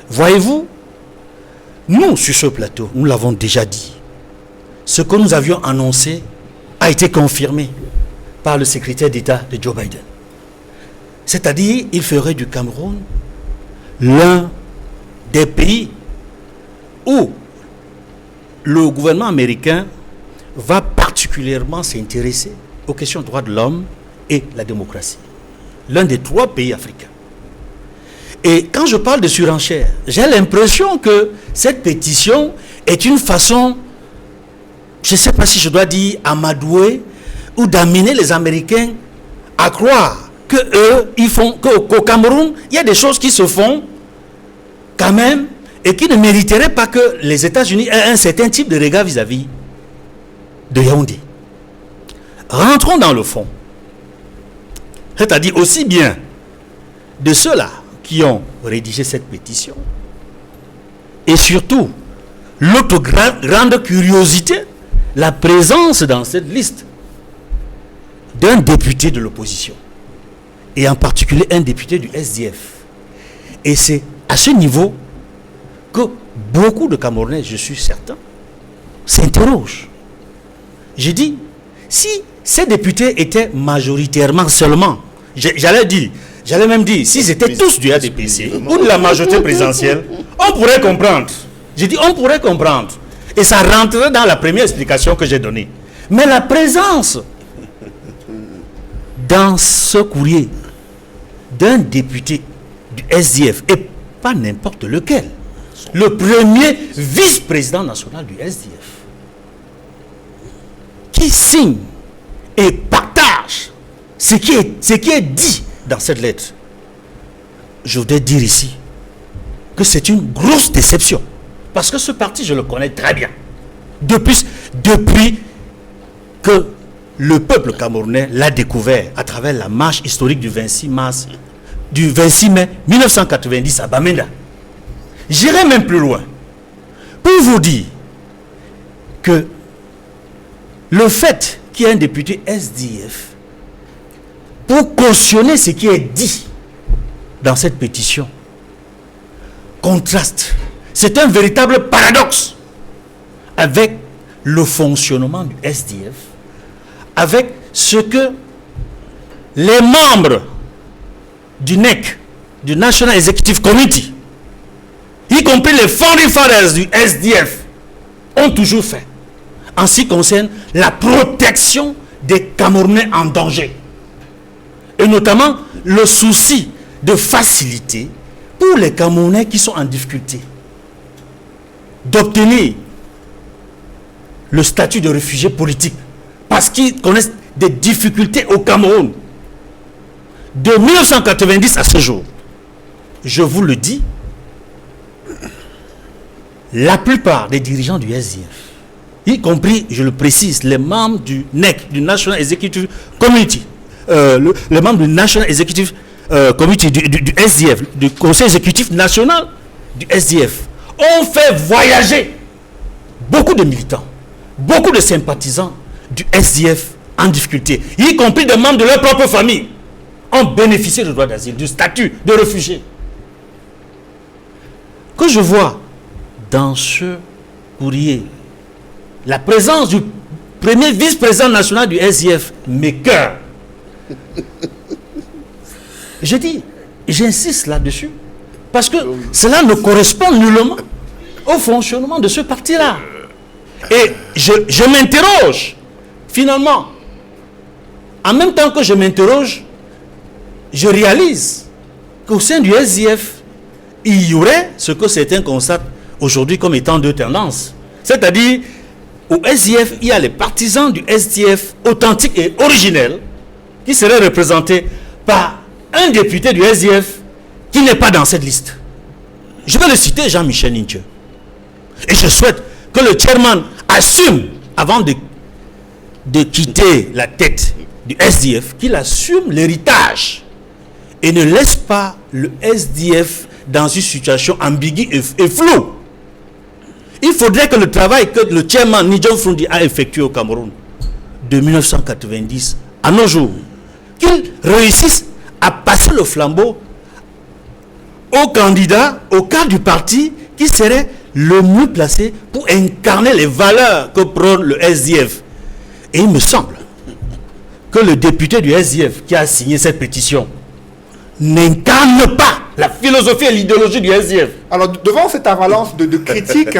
Voyez-vous, nous, sur ce plateau, nous l'avons déjà dit, ce que nous avions annoncé a été confirmé par le secrétaire d'État de Joe Biden. C'est-à-dire, il ferait du Cameroun l'un des pays où le gouvernement américain va particulièrement s'intéresser aux questions de droits de l'homme et la démocratie. L'un des 3 pays africains. Et quand je parle de surenchère, j'ai l'impression que cette pétition est une façon, je ne sais pas si je dois dire amadouer, ou d'amener les Américains à croire que eux, ils font, qu'au Cameroun, il y a des choses qui se font quand même et qui ne mériteraient pas que les États-Unis aient un certain type de regard vis-à-vis de Yaoundé. Rentrons dans le fond. C'est-à-dire aussi bien de ceux-là qui ont rédigé cette pétition et surtout l'autre grande curiosité, la présence dans cette liste d'un député de l'opposition et en particulier un député du SDF. Et c'est à ce niveau que beaucoup de Camerounais, je suis certain, s'interrogent. Je dis, si ces députés étaient majoritairement seulement, j'allais dire, J'allais même dire, s'ils étaient tous du RDPC ou de la majorité présidentielle, on pourrait comprendre. J'ai dit, on pourrait comprendre. Et ça rentrerait dans la première explication que j'ai donnée. Mais la présence dans ce courrier d'un député du SDF, et pas n'importe lequel, le premier vice-président national du SDF, qui signe et partage ce qui est dit dans cette lettre, je voudrais dire ici que c'est une grosse déception. Parce que ce parti, je le connais très bien. Depuis que le peuple camerounais l'a découvert à travers la marche historique du 26 mai 1990 à Bamenda. J'irai même plus loin pour vous dire que le fait qu'il y ait un député SDF pour cautionner ce qui est dit dans cette pétition contraste. C'est un véritable paradoxe avec le fonctionnement du SDF, avec ce que les membres du NEC, du National Executive Committee, y compris les founding fathers du SDF, ont toujours fait en ce qui concerne la protection des Camerounais en danger. Et notamment le souci de faciliter pour les Camerounais qui sont en difficulté d'obtenir le statut de réfugié politique parce qu'ils connaissent des difficultés au Cameroun. De 1990 à ce jour, je vous le dis, la plupart des dirigeants du SDF, y compris, je le précise, les membres du NEC, du National Executive Committee, les membres du National Executive Committee du SDF, du Conseil exécutif national du SDF, ont fait voyager beaucoup de militants, beaucoup de sympathisants du SDF en difficulté, y compris des membres de leur propre famille, ont bénéficié du droit d'asile, du statut de réfugié. Que je vois dans ce courrier la présence du premier vice-président national du SDF m'écoeure. Je dis, j'insiste là-dessus, parce que cela ne correspond nullement au fonctionnement de ce parti-là. Et je m'interroge, finalement, en même temps que je m'interroge, je réalise qu'au sein du SDF, il y aurait ce que certains constatent aujourd'hui comme étant deux tendances. C'est-à-dire, au SDF, il y a les partisans du SDF authentiques et originels qui seraient représentés par un député du SDF qui n'est pas dans cette liste. Je vais le citer, Jean-Michel Ninche. Et je souhaite que le chairman assume, avant de quitter la tête du SDF, qu'il assume l'héritage et ne laisse pas le SDF dans une situation ambiguë et floue. Il faudrait que le travail que le chairman Nidjon Frundi a effectué au Cameroun de 1990 à nos jours, qu'il réussisse à passer le flambeau au candidat, au cadre du parti qui serait le mieux placé pour incarner les valeurs que prône le SDF. Et il me semble que le député du SDF qui a signé cette pétition n'incarne pas la philosophie et l'idéologie du SDF. Alors, devant cette avalanche de critiques,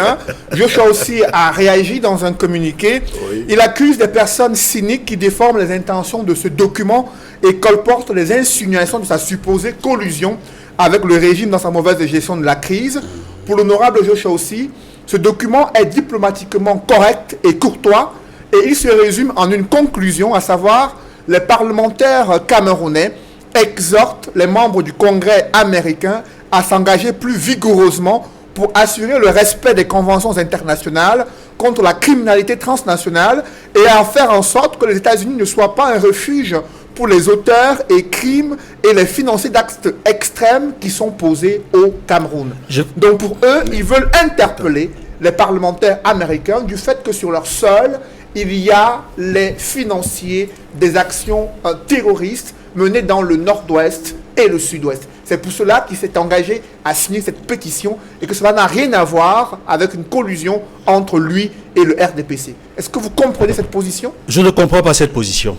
Joshua aussi a réagi dans un communiqué. Oui. Il accuse des personnes cyniques qui déforment les intentions de ce document et colportent les insinuations de sa supposée collusion avec le régime dans sa mauvaise gestion de la crise. Pour l'honorable Joshua aussi, ce document est diplomatiquement correct et courtois et il se résume en une conclusion, à savoir les parlementaires camerounais exhortent les membres du Congrès américain à s'engager plus vigoureusement pour assurer le respect des conventions internationales contre la criminalité transnationale et à faire en sorte que les États-Unis ne soient pas un refuge pour les auteurs et crimes et les financiers d'actes extrêmes qui sont posés au Cameroun. Donc pour eux, ils veulent interpeller les parlementaires américains du fait que sur leur sol, il y a les financiers des actions terroristes menées dans le nord-ouest et le sud-ouest. C'est pour cela qu'il s'est engagé à signer cette pétition et que cela n'a rien à voir avec une collusion entre lui et le RDPC. Est-ce que vous comprenez cette position? Je ne comprends pas cette position.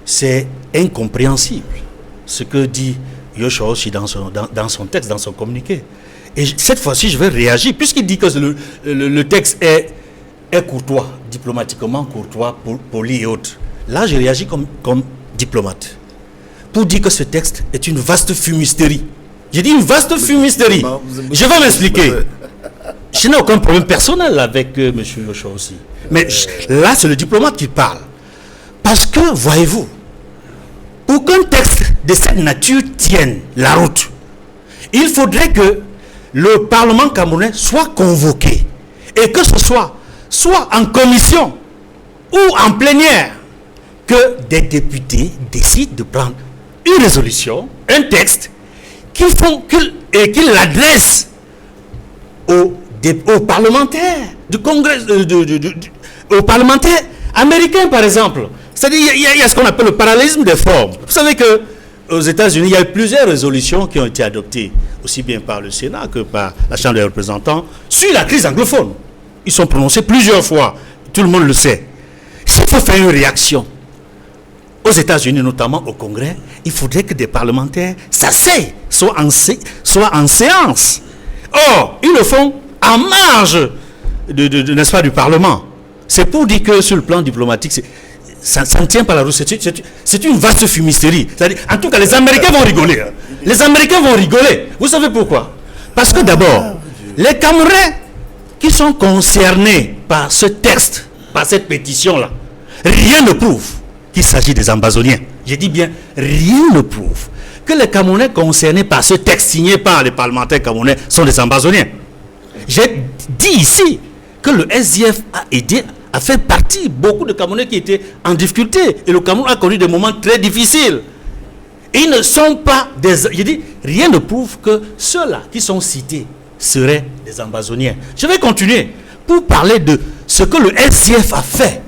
C'est incompréhensible. ce que dit Yoshua aussi dans son texte, dans son communiqué. Et cette fois-ci, je vais réagir, puisqu'il dit que le texte est courtois, diplomatiquement courtois, poli et autres. Là, je réagis comme diplomate, pour dire que ce texte est une vaste fumisterie. J'ai dit une vaste fumisterie. Je vais m'expliquer. Je n'ai aucun problème personnel avec M. Yoshua aussi. Mais là, c'est le diplomate qui parle. Parce que, voyez-vous, pour qu'un texte de cette nature tienne la route, il faudrait que le Parlement camerounais soit convoqué. Et que ce soit en commission ou en plénière, que des députés décident de prendre une résolution, un texte, qu'ils l'adressent aux parlementaires du Congrès, aux parlementaires américains, par exemple. C'est-à-dire, il y a ce qu'on appelle le parallélisme des formes. Vous savez que aux États-Unis, il y a eu plusieurs résolutions qui ont été adoptées, aussi bien par le Sénat que par la Chambre des représentants, sur la crise anglophone. Ils sont prononcés plusieurs fois. Tout le monde le sait. S'il faut faire une réaction, aux États-Unis, notamment au Congrès, il faudrait que des parlementaires s'asseyent, soient en séance. Or, ils le font en marge n'est-ce pas, du Parlement. C'est pour dire que sur le plan diplomatique, ça ne tient pas la route. C'est une vaste fumisterie. En tout cas, les Américains vont rigoler. Les Américains vont rigoler. Vous savez pourquoi? Parce que d'abord, les Camerounais qui sont concernés par ce texte, par cette pétition-là, rien ne prouve qu'il s'agit des ambazoniens. Je dis bien, rien ne prouve que les Camerounais concernés par ce texte signé par les parlementaires camerounais sont des ambazoniens. J'ai dit ici que le SDF a aidé à faire partie beaucoup de Camerounais qui étaient en difficulté. Et le Cameroun a connu des moments très difficiles. Et ils ne sont pas des... Je dis, rien ne prouve que ceux-là qui sont cités seraient des ambazoniens. Je vais continuer pour parler de ce que le SDF a fait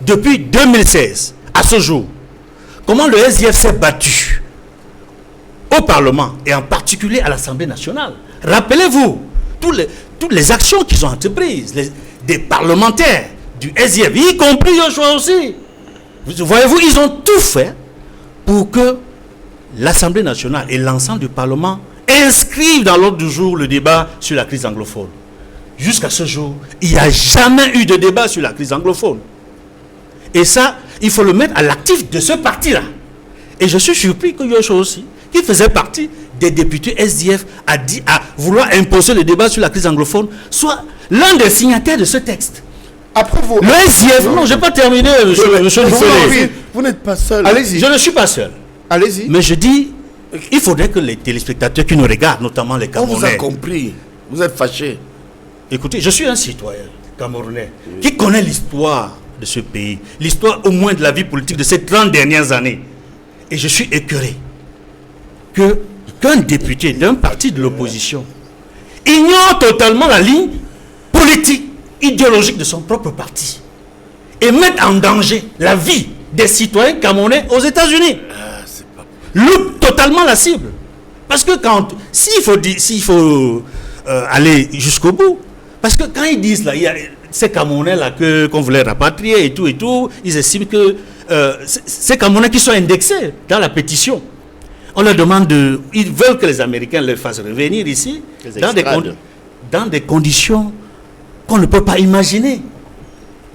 depuis 2016 à ce jour. Comment le SDF s'est battu au Parlement et en particulier à l'Assemblée nationale. Rappelez-vous, toutes les actions qu'ils ont entreprises, des parlementaires du SDF, y compris Yoshua aussi. Voyez-vous, ils ont tout fait pour que l'Assemblée nationale et l'ensemble du Parlement inscrivent dans l'ordre du jour le débat sur la crise anglophone. Jusqu'à ce jour, il n'y a jamais eu de débat sur la crise anglophone. Et ça, il faut le mettre à l'actif de ce parti-là. Et je suis surpris que Yoshua aussi, qui faisait partie des députés SDF, a dit à vouloir imposer le débat sur la crise anglophone, soit l'un des signataires de ce texte. Après vous... Le SDF, non, je n'ai pas terminé, monsieur Nufele. Vous n'êtes pas seul. Allez-y. Je ne suis pas seul. Allez-y. Mais je dis, il faudrait que les téléspectateurs qui nous regardent, notamment les On Camerounais... vous a compris. Vous êtes fâché. Écoutez, je suis un citoyen camerounais qui connaît l'histoire de ce pays, l'histoire au moins de la vie politique de ces 30 dernières années. Et je suis écœuré qu'un député d'un parti de l'opposition ignore totalement la ligne politique, idéologique de son propre parti et mette en danger la vie des citoyens camerounais aux États-Unis. Loupe totalement la cible. Parce que s'il faut aller jusqu'au bout, parce que quand ils disent là, il y a ces Camerounais là qu'on voulait rapatrier et tout, ils estiment que ces Camerounais qui sont indexés dans la pétition, on leur demande ils veulent que les Américains les fassent revenir ici dans des conditions qu'on ne peut pas imaginer.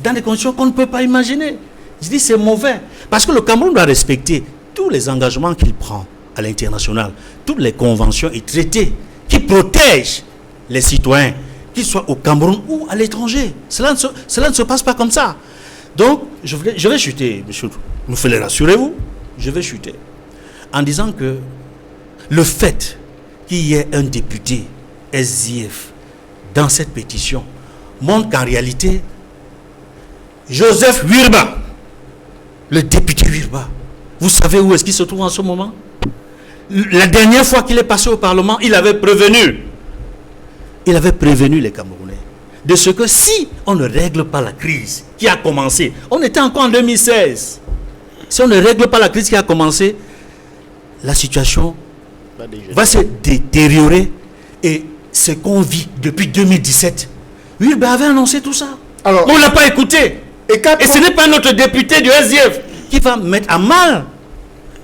Dans des conditions qu'on ne peut pas imaginer. Je dis c'est mauvais. Parce que le Cameroun doit respecter tous les engagements qu'il prend à l'international, toutes les conventions et traités qui protègent les citoyens, qu'ils soient au Cameroun ou à l'étranger. Cela ne se passe pas comme ça. Donc, je vais chuter, monsieur Nufele, rassurez-vous, je vais chuter. En disant que le fait qu'il y ait un député SDF dans cette pétition montre qu'en réalité, Joseph Wirba, le député Wirba, vous savez où est-ce qu'il se trouve en ce moment? La dernière fois qu'il est passé au Parlement, il avait prévenu les Camerounais de ce que si on ne règle pas la crise qui a commencé, on était encore en 2016, si on ne règle pas la crise qui a commencé, la situation va se détériorer et ce qu'on vit depuis 2017. Wirba avait annoncé tout ça. Alors, on ne l'a pas écouté. Et ce n'est pas notre député du SDF qui va mettre à mal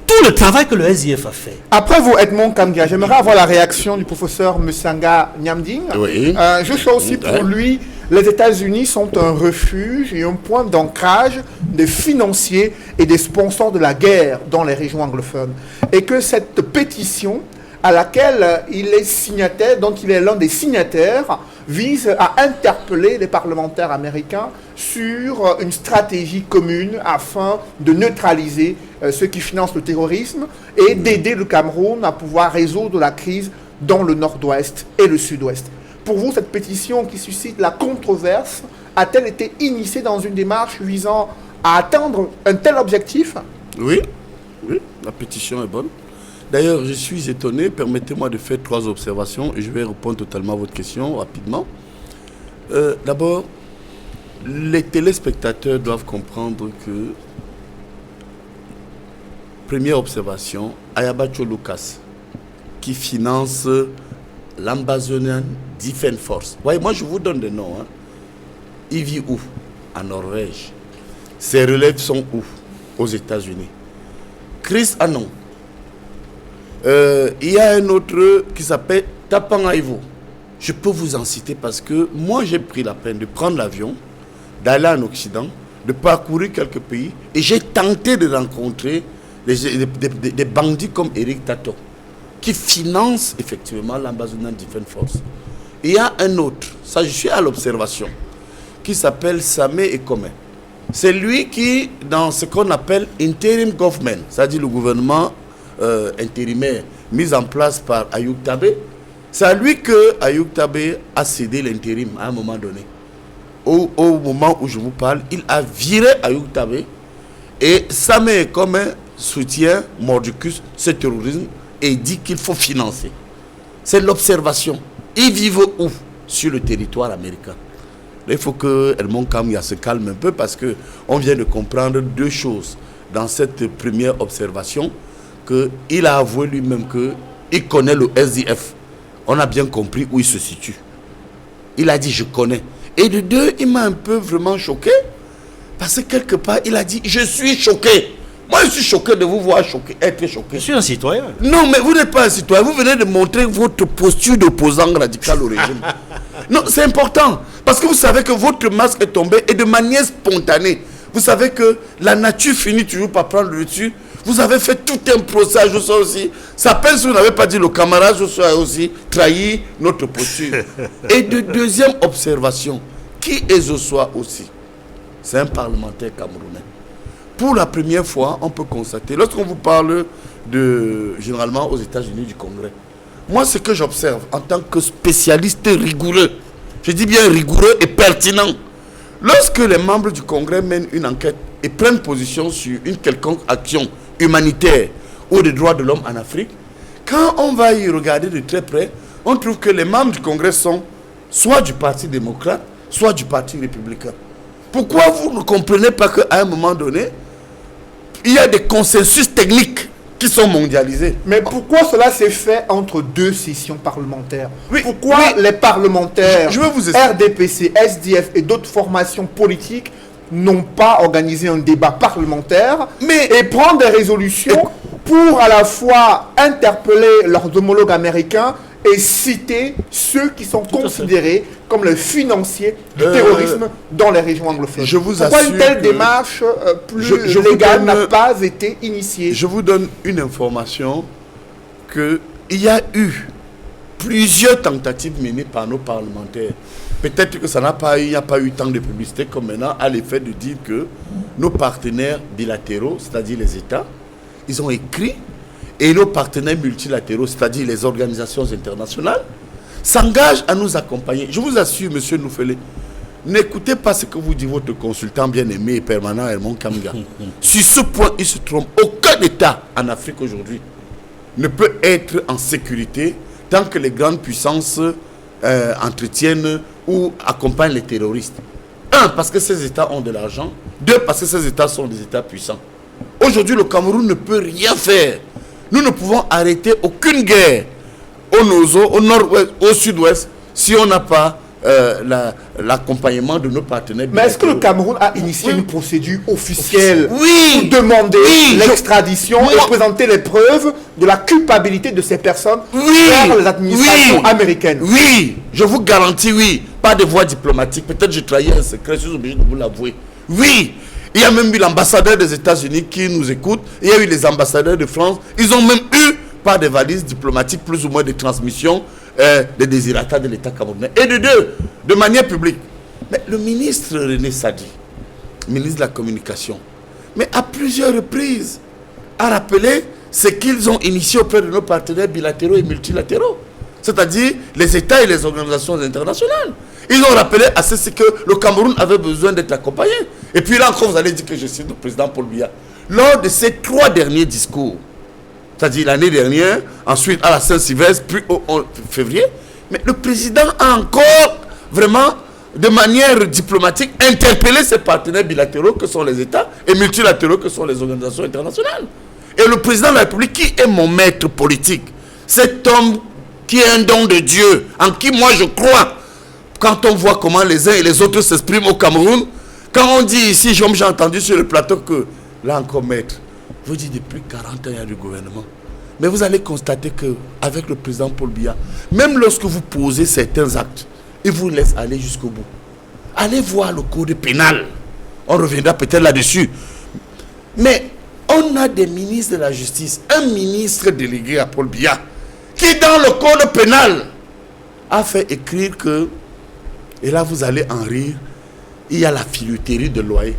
tout le travail que le SDF a fait. Après vous, Edmond Kamgia, j'aimerais avoir la réaction du professeur Musanga Nyamding. Oui. Je sais aussi pour lui, les États-Unis sont un refuge et un point d'ancrage des financiers et des sponsors de la guerre dans les régions anglophones. Et que cette pétition à laquelle il est signataire, dont il est l'un des signataires, vise à interpeller les parlementaires américains sur une stratégie commune afin de neutraliser ceux qui financent le terrorisme et d'aider le Cameroun à pouvoir résoudre la crise dans le nord-ouest et le sud-ouest. Pour vous, cette pétition qui suscite la controverse a-t-elle été initiée dans une démarche visant à atteindre un tel objectif? Oui, la pétition est bonne. D'ailleurs, je suis étonné. Permettez-moi de faire 3 observations et je vais répondre totalement à votre question rapidement. D'abord, les téléspectateurs doivent comprendre que, première observation, Ayabacho Lucas, qui finance l'Ambazonian Defense Force. Voyez, moi je vous donne des noms. Il vit où? En Norvège. Ses relèves sont où? Aux États-Unis. Chris Anon. Il y a un autre qui s'appelle Tapangaivo. Je peux vous en citer parce que moi j'ai pris la peine de prendre l'avion, d'aller en Occident, de parcourir quelques pays et j'ai tenté de rencontrer des bandits comme Eric Tato qui financent effectivement l'Ambazonian Defense Force. Il y a un autre, ça je suis à l'observation, qui s'appelle Samé Ekome. C'est lui qui, dans ce qu'on appelle interim government, c'est-à-dire le gouvernement intérimaire mis en place par Ayoub Tabé, c'est à lui que Ayoub Tabé a cédé l'intérim à un moment donné. Au moment où je vous parle, il a viré Ayoub Tabé et Samé Ekome soutient Mordicus, ce terrorisme, et dit qu'il faut financer. C'est l'observation. Ils vivent où? Sur le territoire américain. Il faut que Edmond Kamgia se calme un peu parce qu'on vient de comprendre 2 choses dans cette première observation, qu'il a avoué lui-même qu'il connaît le SDF. On a bien compris où il se situe. Il a dit je connais. Et de 2, il m'a un peu vraiment choqué parce que quelque part il a dit je suis choqué. Moi je suis choqué de vous voir choqué, être choqué. Je suis un citoyen. Non, mais vous n'êtes pas un citoyen. Vous venez de montrer votre posture d'opposant radical au régime. Non, c'est important. Parce que vous savez que votre masque est tombé et de manière spontanée. Vous savez que la nature finit toujours par prendre le dessus. Vous avez fait tout un procès à Joshua aussi. Ça peine si vous n'avez pas dit le camarade Joshua a aussi trahi notre posture. Et de deuxième observation, qui est Joshua aussi? C'est un parlementaire camerounais. Pour la première fois, on peut constater, lorsqu'on vous parle généralement aux États-Unis du Congrès, moi ce que j'observe en tant que spécialiste rigoureux, je dis bien rigoureux et pertinent, lorsque les membres du Congrès mènent une enquête et prennent position sur une quelconque action humanitaire ou des droits de l'homme en Afrique, quand on va y regarder de très près, on trouve que les membres du Congrès sont soit du Parti démocrate, soit du Parti républicain. Pourquoi vous ne comprenez pas qu'à un moment donné, il y a des consensus techniques qui sont mondialisés? Mais pourquoi cela s'est fait entre 2 sessions parlementaires? Oui, Pourquoi oui. les parlementaires, Je vais vous expliquer. RDPC, SDF et d'autres formations politiques n'ont pas organisé un débat parlementaire et prendre des résolutions pour à la fois interpeller leurs homologues américains et citer ceux qui sont considérés comme les financiers du terrorisme dans les régions anglophones? Je vous Pourquoi assure une telle que démarche plus je vous légale donne- n'a pas été initiée? Je vous donne une information qu'il y a eu plusieurs tentatives menées par nos parlementaires. Peut-être que il n'y a pas eu tant de publicité comme maintenant, à l'effet de dire que nos partenaires bilatéraux, c'est-à-dire les États, ils ont écrit, et nos partenaires multilatéraux, c'est-à-dire les organisations internationales, s'engagent à nous accompagner. Je vous assure, monsieur Noufele, n'écoutez pas ce que vous dit votre consultant bien-aimé et permanent, Edmond Kamgia. Sur ce point, il se trompe. Aucun État en Afrique aujourd'hui ne peut être en sécurité tant que les grandes puissances entretiennent ou accompagnent les terroristes. 1, parce que ces États ont de l'argent. 2, parce que ces États sont des États puissants. Aujourd'hui, le Cameroun ne peut rien faire. Nous ne pouvons arrêter aucune guerre au nord-ouest, au sud-ouest, si on n'a pas l'accompagnement de nos partenaires. Mais est-ce que le Cameroun a initié une procédure officielle pour Oui. demander l'extradition Oui. et présenter les preuves de la culpabilité de ces personnes vers les administrations américaines? Oui, je vous garantis, oui. Pas de voie diplomatique. Peut-être je trahis un secret, je suis obligé de vous l'avouer. Oui. Il y a même eu l'ambassadeur des États-Unis qui nous écoute. Il y a eu les ambassadeurs de France. Ils ont même eu, par des valises diplomatiques, plus ou moins des transmissions des désirata de l'État camerounais. Et de deux, de manière publique. Mais le ministre René Sadi, ministre de la Communication, mais à plusieurs reprises, a rappelé ce qu'ils ont initié auprès de nos partenaires bilatéraux et multilatéraux. C'est-à-dire les États et les organisations internationales. Ils ont rappelé à ceci que le Cameroun avait besoin d'être accompagné. Et puis là encore, vous allez dire que je cite le président Paul Biya. Lors de ces 3 derniers discours, c'est-à-dire l'année dernière, ensuite à la Saint-Sylvestre, puis au février, mais le président a encore vraiment, de manière diplomatique, interpellé ses partenaires bilatéraux que sont les États et multilatéraux que sont les organisations internationales. Et le président de la République, qui est mon maître politique, cet homme qui est un don de Dieu, en qui moi je crois, quand on voit comment les uns et les autres s'expriment au Cameroun, quand on dit ici, j'ai entendu sur le plateau que, là encore maître, vous dites depuis 40 ans il y a du gouvernement. Mais vous allez constater qu'avec le président Paul Biya, même lorsque vous posez certains actes, il vous laisse aller jusqu'au bout. Allez voir le code pénal. On reviendra peut-être là-dessus. Mais on a des ministres de la justice, un ministre délégué à Paul Biya, qui dans le code pénal a fait écrire que, et là vous allez en rire, il y a la filouterie de loyer.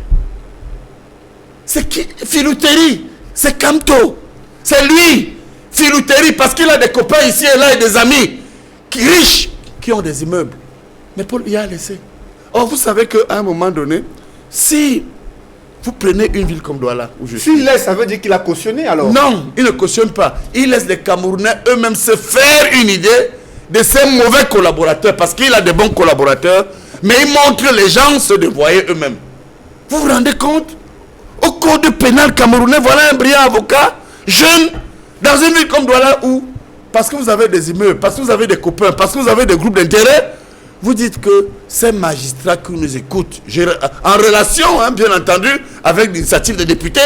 C'est qui? Filouterie, c'est Camto. C'est lui. Filouterie, parce qu'il a des copains ici et là et des amis riches qui ont des immeubles. Mais Paul Biya a laissé. Or, vous savez qu'à un moment donné, si vous prenez une ville comme Douala, où je suis. S'il laisse, ça veut dire qu'il a cautionné alors? Non, il ne cautionne pas. Il laisse les Camerounais eux-mêmes se faire une idée de ces mauvais collaborateurs, parce qu'il a des bons collaborateurs, mais il montre les gens se dévoyer eux-mêmes. Vous vous rendez compte? Au code pénal camerounais, voilà un brillant avocat, jeune, dans une ville comme Douala où, parce que vous avez des immeubles, parce que vous avez des copains, parce que vous avez des groupes d'intérêt, vous dites que ces magistrats qui nous écoutent, en relation, hein, bien entendu, avec l'initiative des députés,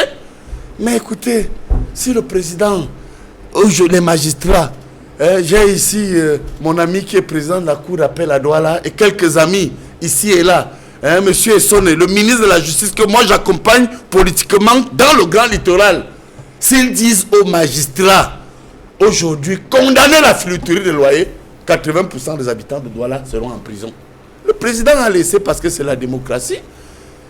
mais écoutez, si le président, les magistrats, j'ai ici mon ami qui est président de la cour d'appel à Douala et quelques amis ici et là, monsieur Essonne, le ministre de la Justice que moi j'accompagne politiquement dans le Grand Littoral, s'ils disent aux magistrats aujourd'hui condamner la filouterie de loyer, 80% des habitants de Douala seront en prison. Le président a laissé parce que c'est la démocratie.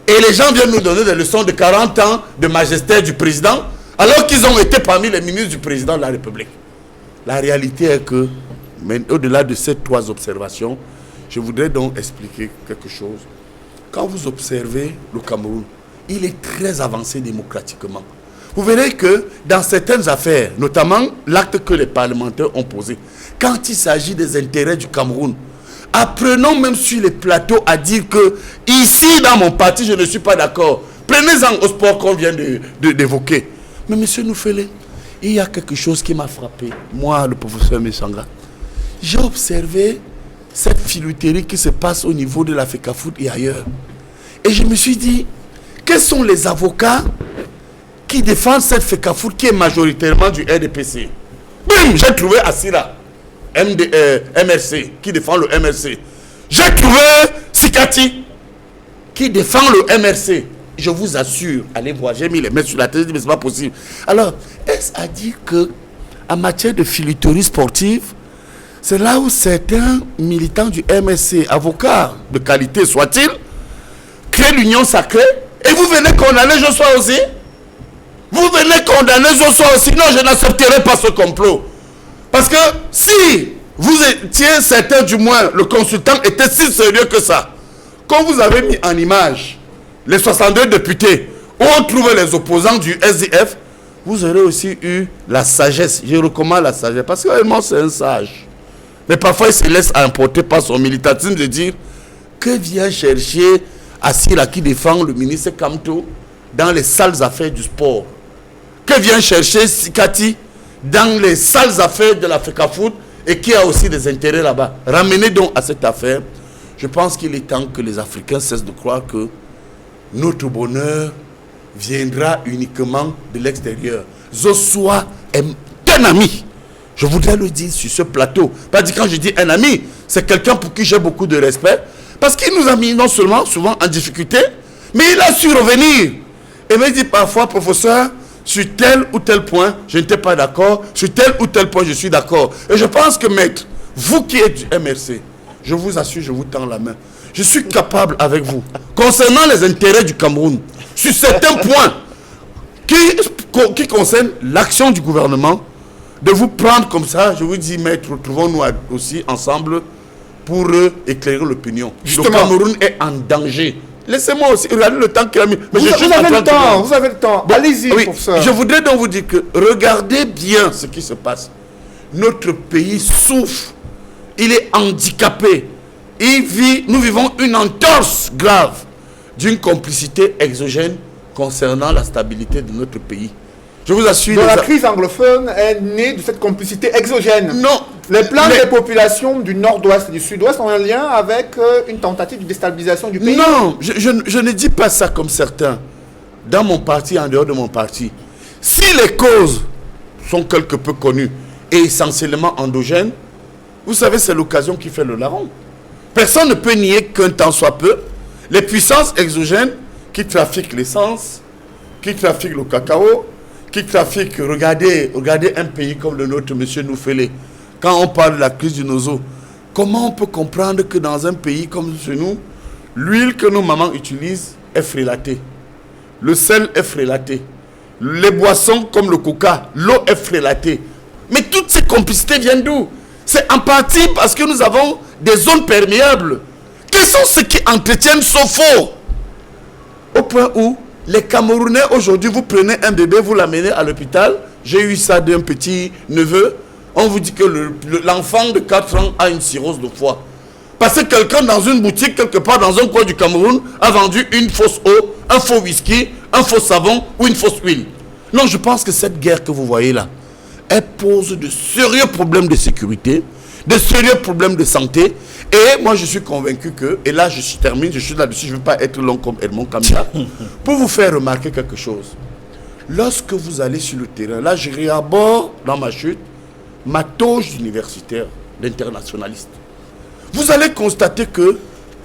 Et les gens viennent nous donner des leçons de 40 ans de magistère du président, alors qu'ils ont été parmi les ministres du président de la République. La réalité est que, mais au-delà de ces 3 observations, je voudrais donc expliquer quelque chose. Quand vous observez le Cameroun, il est très avancé démocratiquement. Vous verrez que dans certaines affaires, notamment l'acte que les parlementaires ont posé, quand il s'agit des intérêts du Cameroun, apprenons même sur les plateaux à dire que ici dans mon parti je ne suis pas d'accord. Prenez-en au sport qu'on vient d'évoquer. Mais monsieur Noufele, il y a quelque chose qui m'a frappé, moi le professeur Messanga. J'ai observé cette filouterie qui se passe au niveau de la FECAFOOT et ailleurs. Et je me suis dit, quels sont les avocats qui défendent cette FECAFOOT qui est majoritairement du RDPC? Bim, j'ai trouvé Assira, MRC, qui défend le MRC. J'ai trouvé Sikati, qui défend le MRC. Je vous assure, allez voir, j'ai mis les mains sur la tête, mais ce n'est pas possible. Alors, est-ce à dire que, en matière de filouterie sportive, c'est là où certains militants du MSC, avocats de qualité soit-il, créent l'union sacrée et vous venez condamner Joshua aussi? Vous venez condamner Joshua aussi? Non, je n'accepterai pas ce complot. Parce que si vous étiez certain, du moins, le consultant était si sérieux que ça, quand vous avez mis en image les 62 députés où on trouvait les opposants du SDF, vous aurez aussi eu la sagesse. Je recommande la sagesse parce que réellement c'est un sage. Mais parfois il se laisse emporter par son militantisme de dire que vient chercher Assira qui défend le ministre Kamto dans les sales affaires du sport. Que vient chercher Sikati dans les sales affaires de la FECAFOOT et qui a aussi des intérêts là-bas. Ramenez donc à cette affaire. Je pense qu'il est temps que les Africains cessent de croire que notre bonheur viendra uniquement de l'extérieur. Zosua est un ami. Je voudrais le dire sur ce plateau. Pas dire quand je dis un ami, c'est quelqu'un pour qui j'ai beaucoup de respect. Parce qu'il nous a mis non seulement souvent en difficulté, mais il a su revenir. Et me dit parfois, professeur, sur tel ou tel point, je n'étais pas d'accord. Sur tel ou tel point, je suis d'accord. Et je pense que, maître, vous qui êtes du MRC, je vous assure, je vous tends la main. Je suis capable avec vous, concernant les intérêts du Cameroun, sur certains points qui concernent l'action du gouvernement, de vous prendre comme ça. Je vous dis, maître, retrouvons-nous aussi ensemble pour éclairer l'opinion. Le Cameroun est en danger. Laissez-moi aussi, regardez le temps qu'il a mis. Mais vous avez le temps. Bon, allez-y oui, pour ça. Je voudrais donc vous dire que regardez bien ce qui se passe. Notre pays souffre. Il est handicapé. Nous vivons une entorse grave d'une complicité exogène concernant la stabilité de notre pays. Je vous assure... Donc la crise anglophone est née de cette complicité exogène. Non. Les plans des populations du nord-ouest et du sud-ouest ont un lien avec une tentative de déstabilisation du pays. Non, je ne dis pas ça comme certains. Dans mon parti, en dehors de mon parti. Si les causes sont quelque peu connues et essentiellement endogènes, vous savez, c'est l'occasion qui fait le larron. Personne ne peut nier qu'un temps soit peu, les puissances exogènes qui trafiquent l'essence, qui trafiquent le cacao, qui trafiquent, regardez un pays comme le nôtre, monsieur Noufele, quand on parle de la crise du nozo, comment on peut comprendre que dans un pays comme chez nous, l'huile que nos mamans utilisent est frélatée, le sel est frélaté, les boissons comme le coca, l'eau est frélatée. Mais toutes ces complicités viennent d'où? C'est en partie parce que nous avons des zones perméables. Quels sont ceux qui entretiennent ce faux? Au point où les Camerounais aujourd'hui, vous prenez un bébé, vous l'amenez à l'hôpital. J'ai eu ça d'un petit neveu. On vous dit que l'enfant de 4 ans a une cirrhose de foie. Parce que quelqu'un dans une boutique, quelque part dans un coin du Cameroun, a vendu une fausse eau, un faux whisky, un faux savon ou une fausse huile. Non, je pense que cette guerre que vous voyez là, elle pose de sérieux problèmes de sécurité, de sérieux problèmes de santé. Et moi, je suis convaincu que, et là, je termine, je suis là-dessus, je ne veux pas être long comme Edmond Kamia, pour vous faire remarquer quelque chose. Lorsque vous allez sur le terrain, là, je réaborde dans ma chute ma toge universitaire d'internationaliste. Vous allez constater que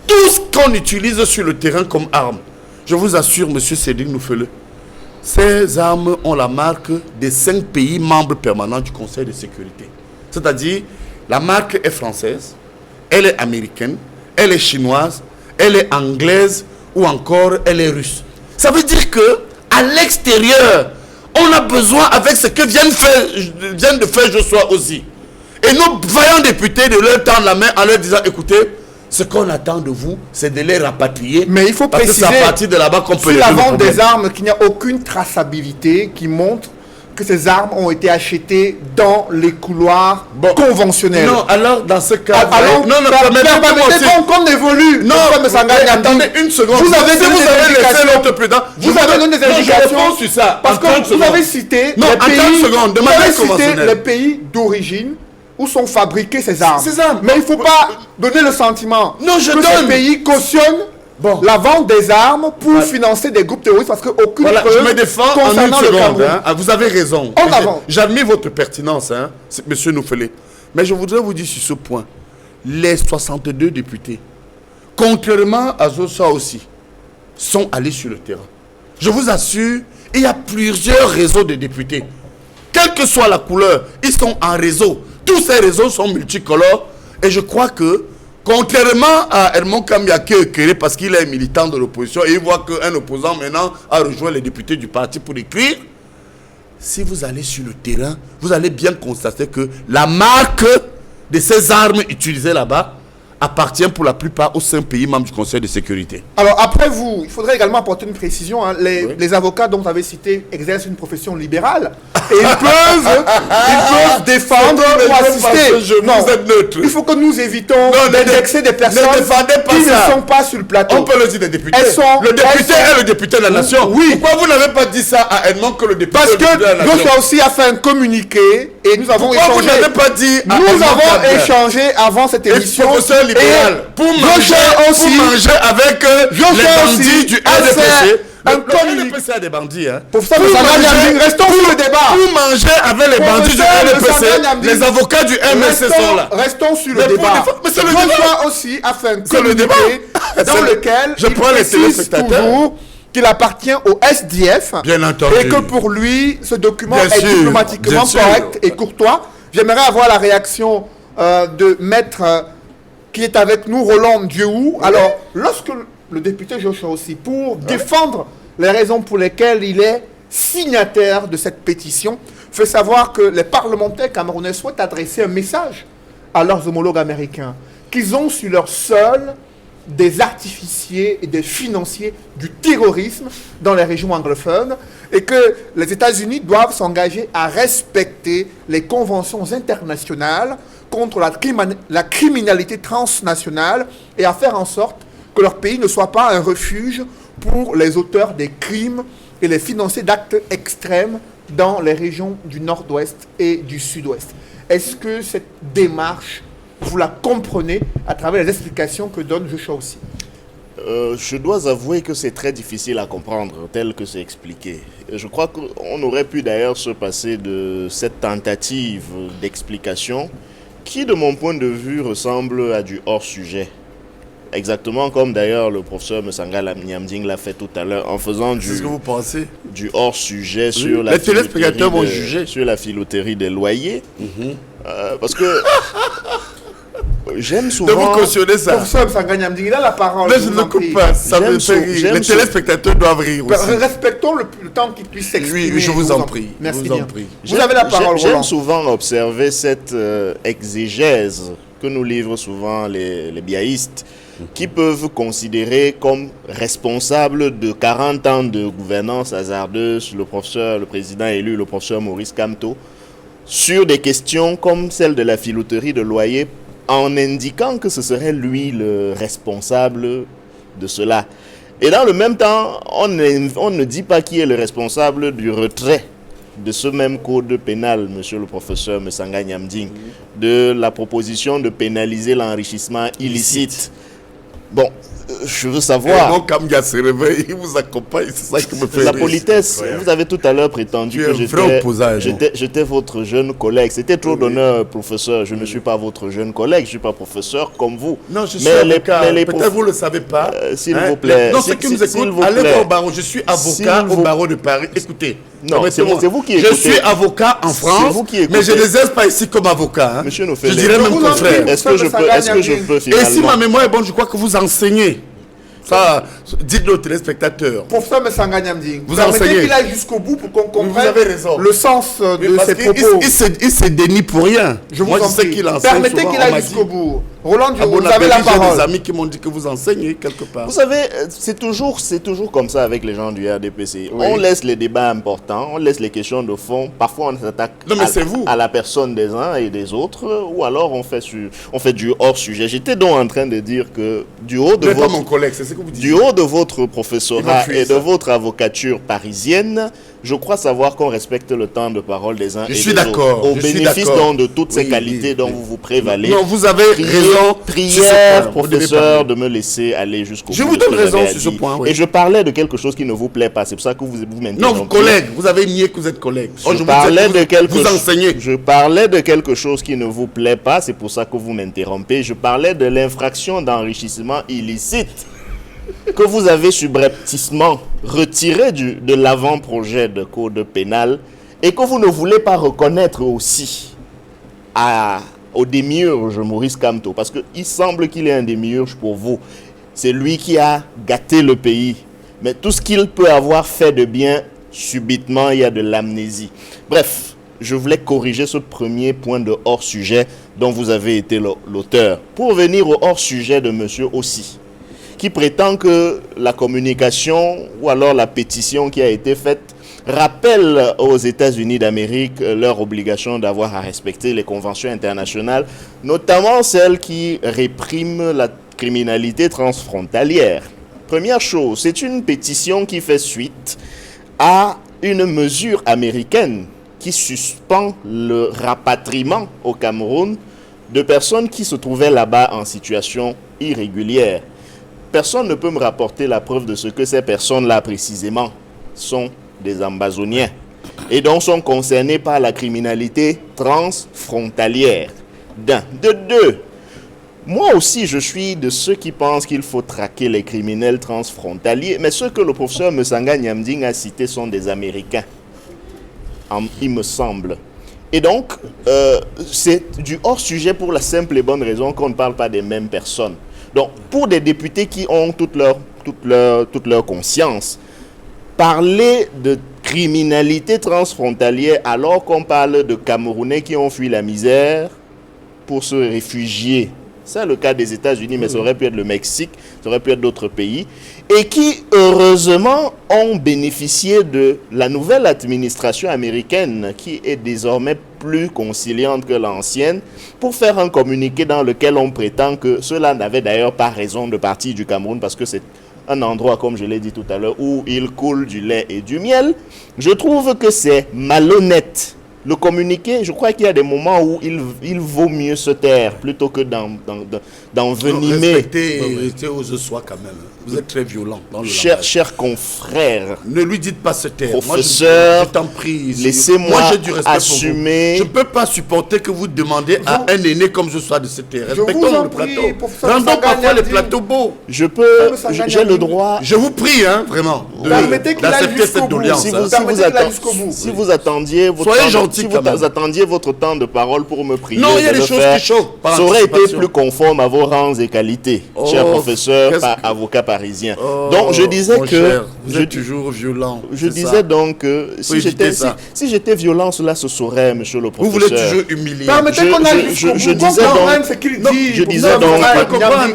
tout ce qu'on utilise sur le terrain comme arme, je vous assure, monsieur Cédric Noufele, ces armes ont la marque des 5 pays membres permanents du Conseil de sécurité. C'est-à-dire, la marque est française, elle est américaine, elle est chinoise, elle est anglaise ou encore elle est russe. Ça veut dire que à l'extérieur, on a besoin avec ce que vient de faire Joshua aussi. Et nos vaillants députés de leur tendre la main en leur disant, écoutez, ce qu'on attend de vous, c'est de les rapatrier. Mais il faut parce préciser, que c'est à partir de là-bas qu'on peut sur la vente des armes, qu'il n'y a aucune traçabilité qui montre que ces armes ont été achetées dans les couloirs conventionnels. Non, alors dans ce cas, alors, non, permettez-moi aussi. Qu'on évolue. Non, attendez une seconde. Vous avez donné des indications. Vous avez donné des indications sur ça. Parce que vous avez cité les pays d'origine où sont fabriquées ces armes. Mais il ne faut pas donner le sentiment que ces pays cautionnent la vente des armes pour financer des groupes terroristes parce qu'aucune preuve je me défends concernant en une le seconde. Cameroun. Vous avez raison. J'admire votre pertinence, monsieur Noufele. Mais je voudrais vous dire sur ce point, les 62 députés, contrairement à Zosa aussi, sont allés sur le terrain. Je vous assure, il y a plusieurs réseaux de députés. Quelle que soit la couleur, ils sont en réseau. Tous ces réseaux sont multicolores. Et je crois que, contrairement à Edmond Kamia qui est éclairé parce qu'il est militant de l'opposition et il voit qu'un opposant maintenant a rejoint les députés du parti pour écrire, si vous allez sur le terrain, vous allez bien constater que la marque de ces armes utilisées là-bas appartient pour la plupart aux 5 pays membres du Conseil de sécurité. Alors après vous, il faudrait également apporter une précision. Les avocats dont vous avez cité exercent une profession libérale. Et ils peuvent défendre ou assister. Non, vous êtes neutre. il faut que nous évitons Non, d'indexer des personnes ne défendez pas qui ça. ne sont pas sur le plateau. On peut le dire des députés. Le député est le député de la nation. Oui. Pourquoi vous n'avez pas dit ça à Edmond que le député Parce est le député de la que nation? Joshua aussi a fait un communiqué et nous avons Pourquoi vous échangé. n'avez pas dit à Nous Edmond avons Kabila, échangé avant cette émission. professeur libéral, pour manger avec Joshua les bandits aussi du a fait RDPC. un Le communiqué. RDPC a des bandits. Hein. Professeur Sanga Nyamding, restons sur le débat. Pour manger avec les bandits du Professeur RDPC, Sanga Nyamding, les avocats du MLC sont là. Restons sur Mais le pour débat. défendre- mais c'est le Joshua débat. aussi a fait un C'est le débat. communiqué dans C'est le- lequel Je il prends les précise téléspectateurs. toujours qu'il appartient au SDF. Bien entendu. Et que pour lui, ce document Bien est sûr, diplomatiquement bien sûr. correct et courtois. J'aimerais avoir la réaction de maître qui est avec nous, Roland Dieuhou. Alors, lorsque le député Joshua aussi, pour défendre les raisons pour lesquelles il est signataire de cette pétition, fait savoir que les parlementaires camerounais souhaitent adresser un message à leurs homologues américains, qu'ils ont sur leur sol des artificiers et des financiers du terrorisme dans les régions anglophones et que les États-Unis doivent s'engager à respecter les conventions internationales contre la criminalité transnationale et à faire en sorte que leur pays ne soit pas un refuge pour les auteurs des crimes et les financiers d'actes extrêmes dans les régions du nord-ouest et du sud-ouest. Est-ce que cette démarche, vous la comprenez à travers les explications que donne Joshua aussi? Je dois avouer que c'est très difficile à comprendre tel que c'est expliqué. Je crois qu'on aurait pu d'ailleurs se passer de cette tentative d'explication qui, de mon point de vue, ressemble à du hors-sujet. Exactement comme d'ailleurs le professeur Msanga Nyamding l'a fait tout à l'heure en faisant C'est ce que vous pensez? du hors-sujet sur Les téléspectateurs vont juger. sur la filouterie des loyers. Parce que j'aime De souvent... vous cautionner ça. Professeur Msanga Nyamding, il a la parole. Mais je ne le coupe pas. Ça me fait rire. j'aime Les téléspectateurs doivent rire aussi. Respectons le temps qu'il puisse s'exprimer. Oui, je vous en prie. Merci Je vous en bien. prie. Vous avez la parole, J'aime Roland. souvent observer cette exégèse que nous livrent souvent les biaïstes qui peuvent considérer comme responsables de 40 ans de gouvernance hasardeuse le président élu, le professeur Maurice Kamto, sur des questions comme celle de la filouterie de loyer, en indiquant que ce serait lui le responsable de cela. Et dans le même temps, on ne dit pas qui est le responsable du retrait de ce même code pénal, monsieur le professeur Msanga Nyamding, de la proposition de pénaliser l'enrichissement illicite. Bon, je veux savoir... Mon Kamga se réveille, il vous accompagne, c'est ça qui me fait La rire. politesse, Incroyable. vous avez tout à l'heure prétendu Tu que es un vrai opposant, j'étais votre jeune collègue. C'était trop d'honneur, professeur. Je ne suis pas votre jeune collègue, je ne suis pas professeur comme vous. Non, je suis Mais avocat. mais les Peut-être vous ne le savez pas. s'il vous plaît. Non, ceux qui nous S'il écoutent, vous allez plaît. voir au barreau. Je suis avocat S'il au vous- barreau de Paris. Écoutez. Non, permettez-moi. c'est vous qui Je écoutez. suis avocat en France, vous qui écoutez. mais je ne les aime pas ici comme avocat. Hein. Monsieur Je Nofele, dirais même vous en confrère. prie. est-ce que je peux Et si finalement... ma mémoire est bonne, je crois que vous enseignez. Ça, dites-le aux téléspectateurs. Professeur Msanga Nyamding, Vous permettez enseignez. qu'il aille jusqu'au bout pour qu'on comprenne vous avez raison. le sens de Parce ses qu'il propos. il se dénie pour rien. Je vous Moi, en je sais prie. qu'il enseigne. Permettez souvent, qu'il on aille m'a jusqu'au dit. bout. Roland À Dieuhou, vous Bonabéry, avez la j'ai parole. des amis qui m'ont dit que vous enseignez quelque part. Vous savez, c'est toujours comme ça avec les gens du RDPC. On laisse les débats importants, on laisse les questions de fond. Parfois, on s'attaque Non, mais c'est vous. à la personne des uns et des autres, ou alors on fait du hors-sujet. J'étais donc en train de dire que du haut de Vous n'êtes pas mon votre, collègue, c'est ce que vous dites. du haut de votre Il professorat m'a fui, et de ça. votre avocature parisienne, je crois savoir qu'on respecte le temps de parole des uns Je et suis des autres. d'accord, Au je suis bénéfice d'accord. donc de toutes ces Oui, qualités oui, dont oui. vous vous prévalez. Non, vous avez raison. sur ce Prière, point. Vous devez professeur, parler. de me laisser aller jusqu'au bout. Je de vous ce donne que raison j'avais à sur ce dire. point, oui. Et je parlais de quelque chose qui ne vous plaît pas. C'est pour ça que vous m'interrompez. Non, collègue, vous avez nié que vous êtes collègue. Je parlais de quelque vous enseignez. Je parlais de quelque chose qui ne vous plaît pas. C'est pour ça que vous m'interrompez. Je parlais de l'infraction d'enrichissement illicite que vous avez subrepticement retiré de l'avant-projet de code pénal et que vous ne voulez pas reconnaître aussi au démiurge Maurice Kamto, parce qu'il semble qu'il est un démiurge pour vous. C'est lui qui a gâté le pays. Mais tout ce qu'il peut avoir fait de bien, subitement, il y a de l'amnésie. Bref, je voulais corriger ce premier point de hors-sujet dont vous avez été l'auteur. Pour venir au hors-sujet de monsieur aussi, qui prétend que la communication ou alors la pétition qui a été faite rappelle aux États-Unis d'Amérique leur obligation d'avoir à respecter les conventions internationales, notamment celles qui répriment la criminalité transfrontalière. Première chose, c'est une pétition qui fait suite à une mesure américaine qui suspend le rapatriement au Cameroun de personnes qui se trouvaient là-bas en situation irrégulière. Personne ne peut me rapporter la preuve de ce que ces personnes-là précisément sont des Ambazoniens et donc sont concernés par la criminalité transfrontalière. D'un. De deux, moi aussi je suis de ceux qui pensent qu'il faut traquer les criminels transfrontaliers, mais ceux que le professeur Mesanga Nyamding a cités sont des Américains, il me semble. Et donc, c'est du hors-sujet pour la simple et bonne raison qu'on ne parle pas des mêmes personnes. Donc, pour des députés qui ont toute leur conscience, parler de criminalité transfrontalière alors qu'on parle de Camerounais qui ont fui la misère pour se réfugier, c'est le cas des États-Unis, mais ça aurait pu être le Mexique, ça aurait pu être d'autres pays, et qui, heureusement, ont bénéficié de la nouvelle administration américaine, qui est désormais plus conciliante que l'ancienne, pour faire un communiqué dans lequel on prétend que ceux-là n'avaient d'ailleurs pas raison de partir du Cameroun, parce que c'est un endroit, comme je l'ai dit tout à l'heure, où il coule du lait et du miel. Je trouve que c'est malhonnête. Le communiqué, je crois qu'il y a des moments où il vaut mieux se taire plutôt que d'envenimer. Respectez où je sois quand même. Vous êtes très violent dans le langage. Chers confrères, ne lui dites pas se taire. Professeur, moi, je t'en prie. Laissez-moi moi, j'ai du respect assumer. Pour vous. Je ne peux pas supporter que vous demandez à un aîné comme je sois de se taire. Respectons le plateau. Rendons parfois les plateaux beaux. J'ai le droit. Je vous prie, hein, vraiment, d'accepter cette doléance. Si vous attendiez votre temps de parole pour me prier, non, il y a des choses qui choquent. Ça aurait été plus conforme à vos rangs et qualités, cher professeur, avocat parisien. Donc je disais que vous êtes toujours violent. Je disais donc que si j'étais violent, cela se saurait, monsieur le professeur. Vous voulez toujours humilier. Permettez qu'on aille jusqu'au bout. Je disais donc,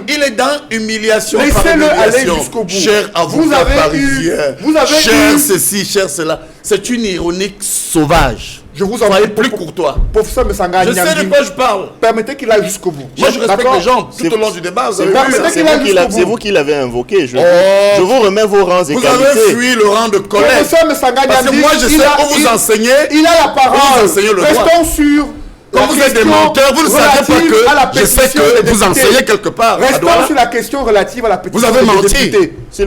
il est dans humiliation. Laissez-le aller jusqu'au bout. Cher avocat parisien, cher ceci, cher cela. C'est une ironie sauvage. Je vous en Soyez plus courtois. Professeur Mesanga Je sais de quoi je parle. Permettez qu'il aille jusqu'au bout. Moi, je respecte les gens tout au long du débat. C'est vous qui l'avez invoqué. Je vous remets vos rangs et qualités. Vous avez fui le rang de collègue. Professeur Mesanga Parce que moi, je sais où vous enseignez. Il a la parole. Vous enseignez le droit. Restons sûrs. Quand vous êtes des menteurs, vous ne savez pas que je sais que vous enseignez quelque part. Restons sur la question relative à la pétition. Vous avez menti.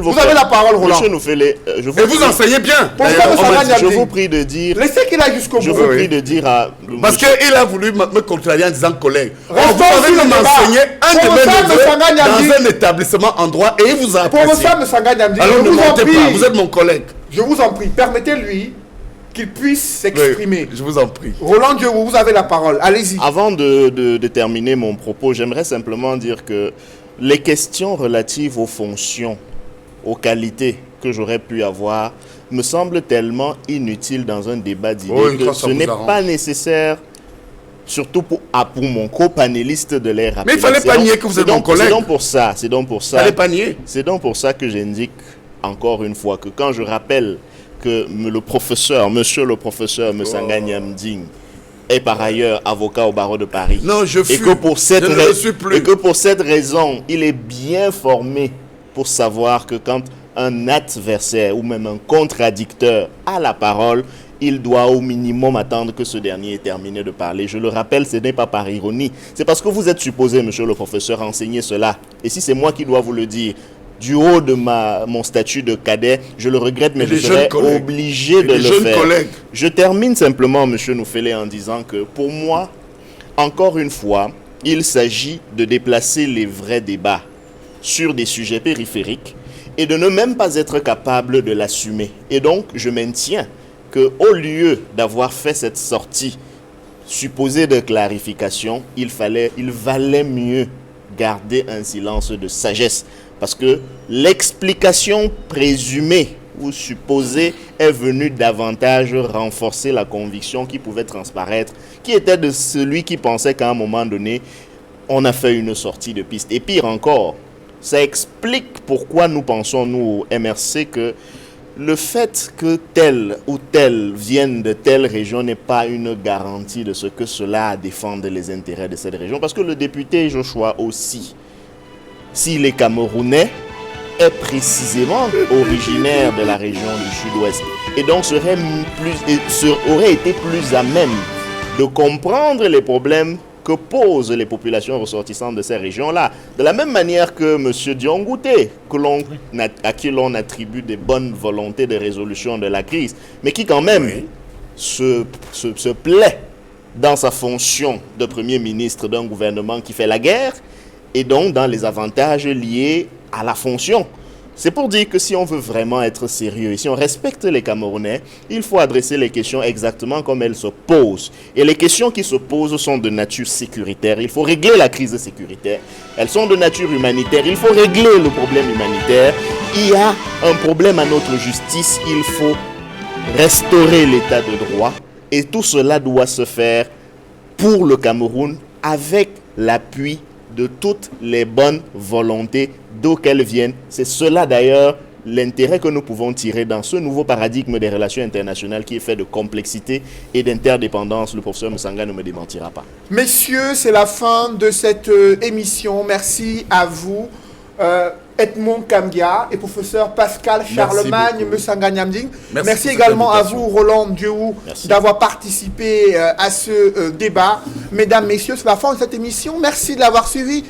Vous avez la parole, Roland. Monsieur Noufélé, et vous enseignez bien. Je vous prie de dire. Laissez qu'il aille jusqu'au bout. Je vous prie de dire à. Parce qu'il a voulu me contrarier en disant collègue. Vous Restons avez sur le même débat. enseigné un de mes neveux dans dans un établissement en droit et il vous a apprécié. Professeur Mesanga Nyamdi, Alors ne mentez pas, vous êtes mon collègue. Je vous en prie, permettez-lui qu'il puisse s'exprimer. Oui, je vous en prie. Roland Dieu, vous avez la parole. Allez-y. Avant de terminer mon propos, j'aimerais simplement dire que les questions relatives aux fonctions, aux qualités que j'aurais pu avoir, me semblent tellement inutiles dans un débat d'idées que ce n'est pas nécessaire, surtout pour mon co-panéliste, de les rappeler. Mais il fallait pas nier que vous êtes mon collègue. C'est donc pour ça. Fallait pas nier. C'est donc pour ça que j'indique encore une fois que quand je rappelle que monsieur le professeur Mesanga Nyamding est par ailleurs avocat au barreau de Paris. Non, je et que pour cette raison, il est bien formé pour savoir que quand un adversaire ou même un contradicteur a la parole, il doit au minimum attendre que ce dernier ait terminé de parler. Je le rappelle, ce n'est pas par ironie. C'est parce que vous êtes supposé, monsieur le professeur, enseigner cela. Et si c'est moi qui dois vous le dire, du haut de mon statut de cadet, je le regrette, mais je serai obligé de le faire. Je termine simplement, monsieur Noufélé, en disant que pour moi, encore une fois, il s'agit de déplacer les vrais débats sur des sujets périphériques et de ne même pas être capable de l'assumer. Et donc, je maintiens qu'au lieu d'avoir fait cette sortie supposée de clarification, il valait mieux garder un silence de sagesse. Parce que l'explication présumée ou supposée est venue davantage renforcer la conviction qui pouvait transparaître, qui était de celui qui pensait qu'à un moment donné, on a fait une sortie de piste. Et pire encore, ça explique pourquoi nous pensons, nous, au MRC, que le fait que tel ou tel vienne de telle région n'est pas une garantie de ce que cela défende les intérêts de cette région. Parce que le député Joshua aussi, s'il est camerounais, est précisément originaire de la région du Sud-Ouest. Et donc aurait été plus à même de comprendre les problèmes que posent les populations ressortissantes de ces régions-là. De la même manière que M. Diongouté, à qui l'on attribue des bonnes volontés de résolution de la crise, mais qui quand même se plaît dans sa fonction de Premier ministre d'un gouvernement qui fait la guerre, et donc dans les avantages liés à la fonction. C'est pour dire que si on veut vraiment être sérieux, si on respecte les Camerounais, il faut adresser les questions exactement comme elles se posent. Et les questions qui se posent sont de nature sécuritaire. Il faut régler la crise sécuritaire. Elles sont de nature humanitaire. Il faut régler le problème humanitaire. Il y a un problème à notre justice. Il faut restaurer l'état de droit. Et tout cela doit se faire pour le Cameroun avec l'appui de toutes les bonnes volontés d'où qu'elles viennent. C'est cela d'ailleurs l'intérêt que nous pouvons tirer dans ce nouveau paradigme des relations internationales qui est fait de complexité et d'interdépendance. Le professeur Musanga ne me démentira pas. Messieurs, c'est la fin de cette émission. Merci à vous, Edmond Kambia et professeur Pascal Charlemagne Musanga Nyamding. Merci également à vous, Roland Diou, d'avoir participé à ce débat. Mesdames, messieurs, c'est la fin de cette émission. Merci de l'avoir suivi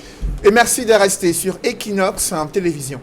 et merci de rester sur Equinox Télévision.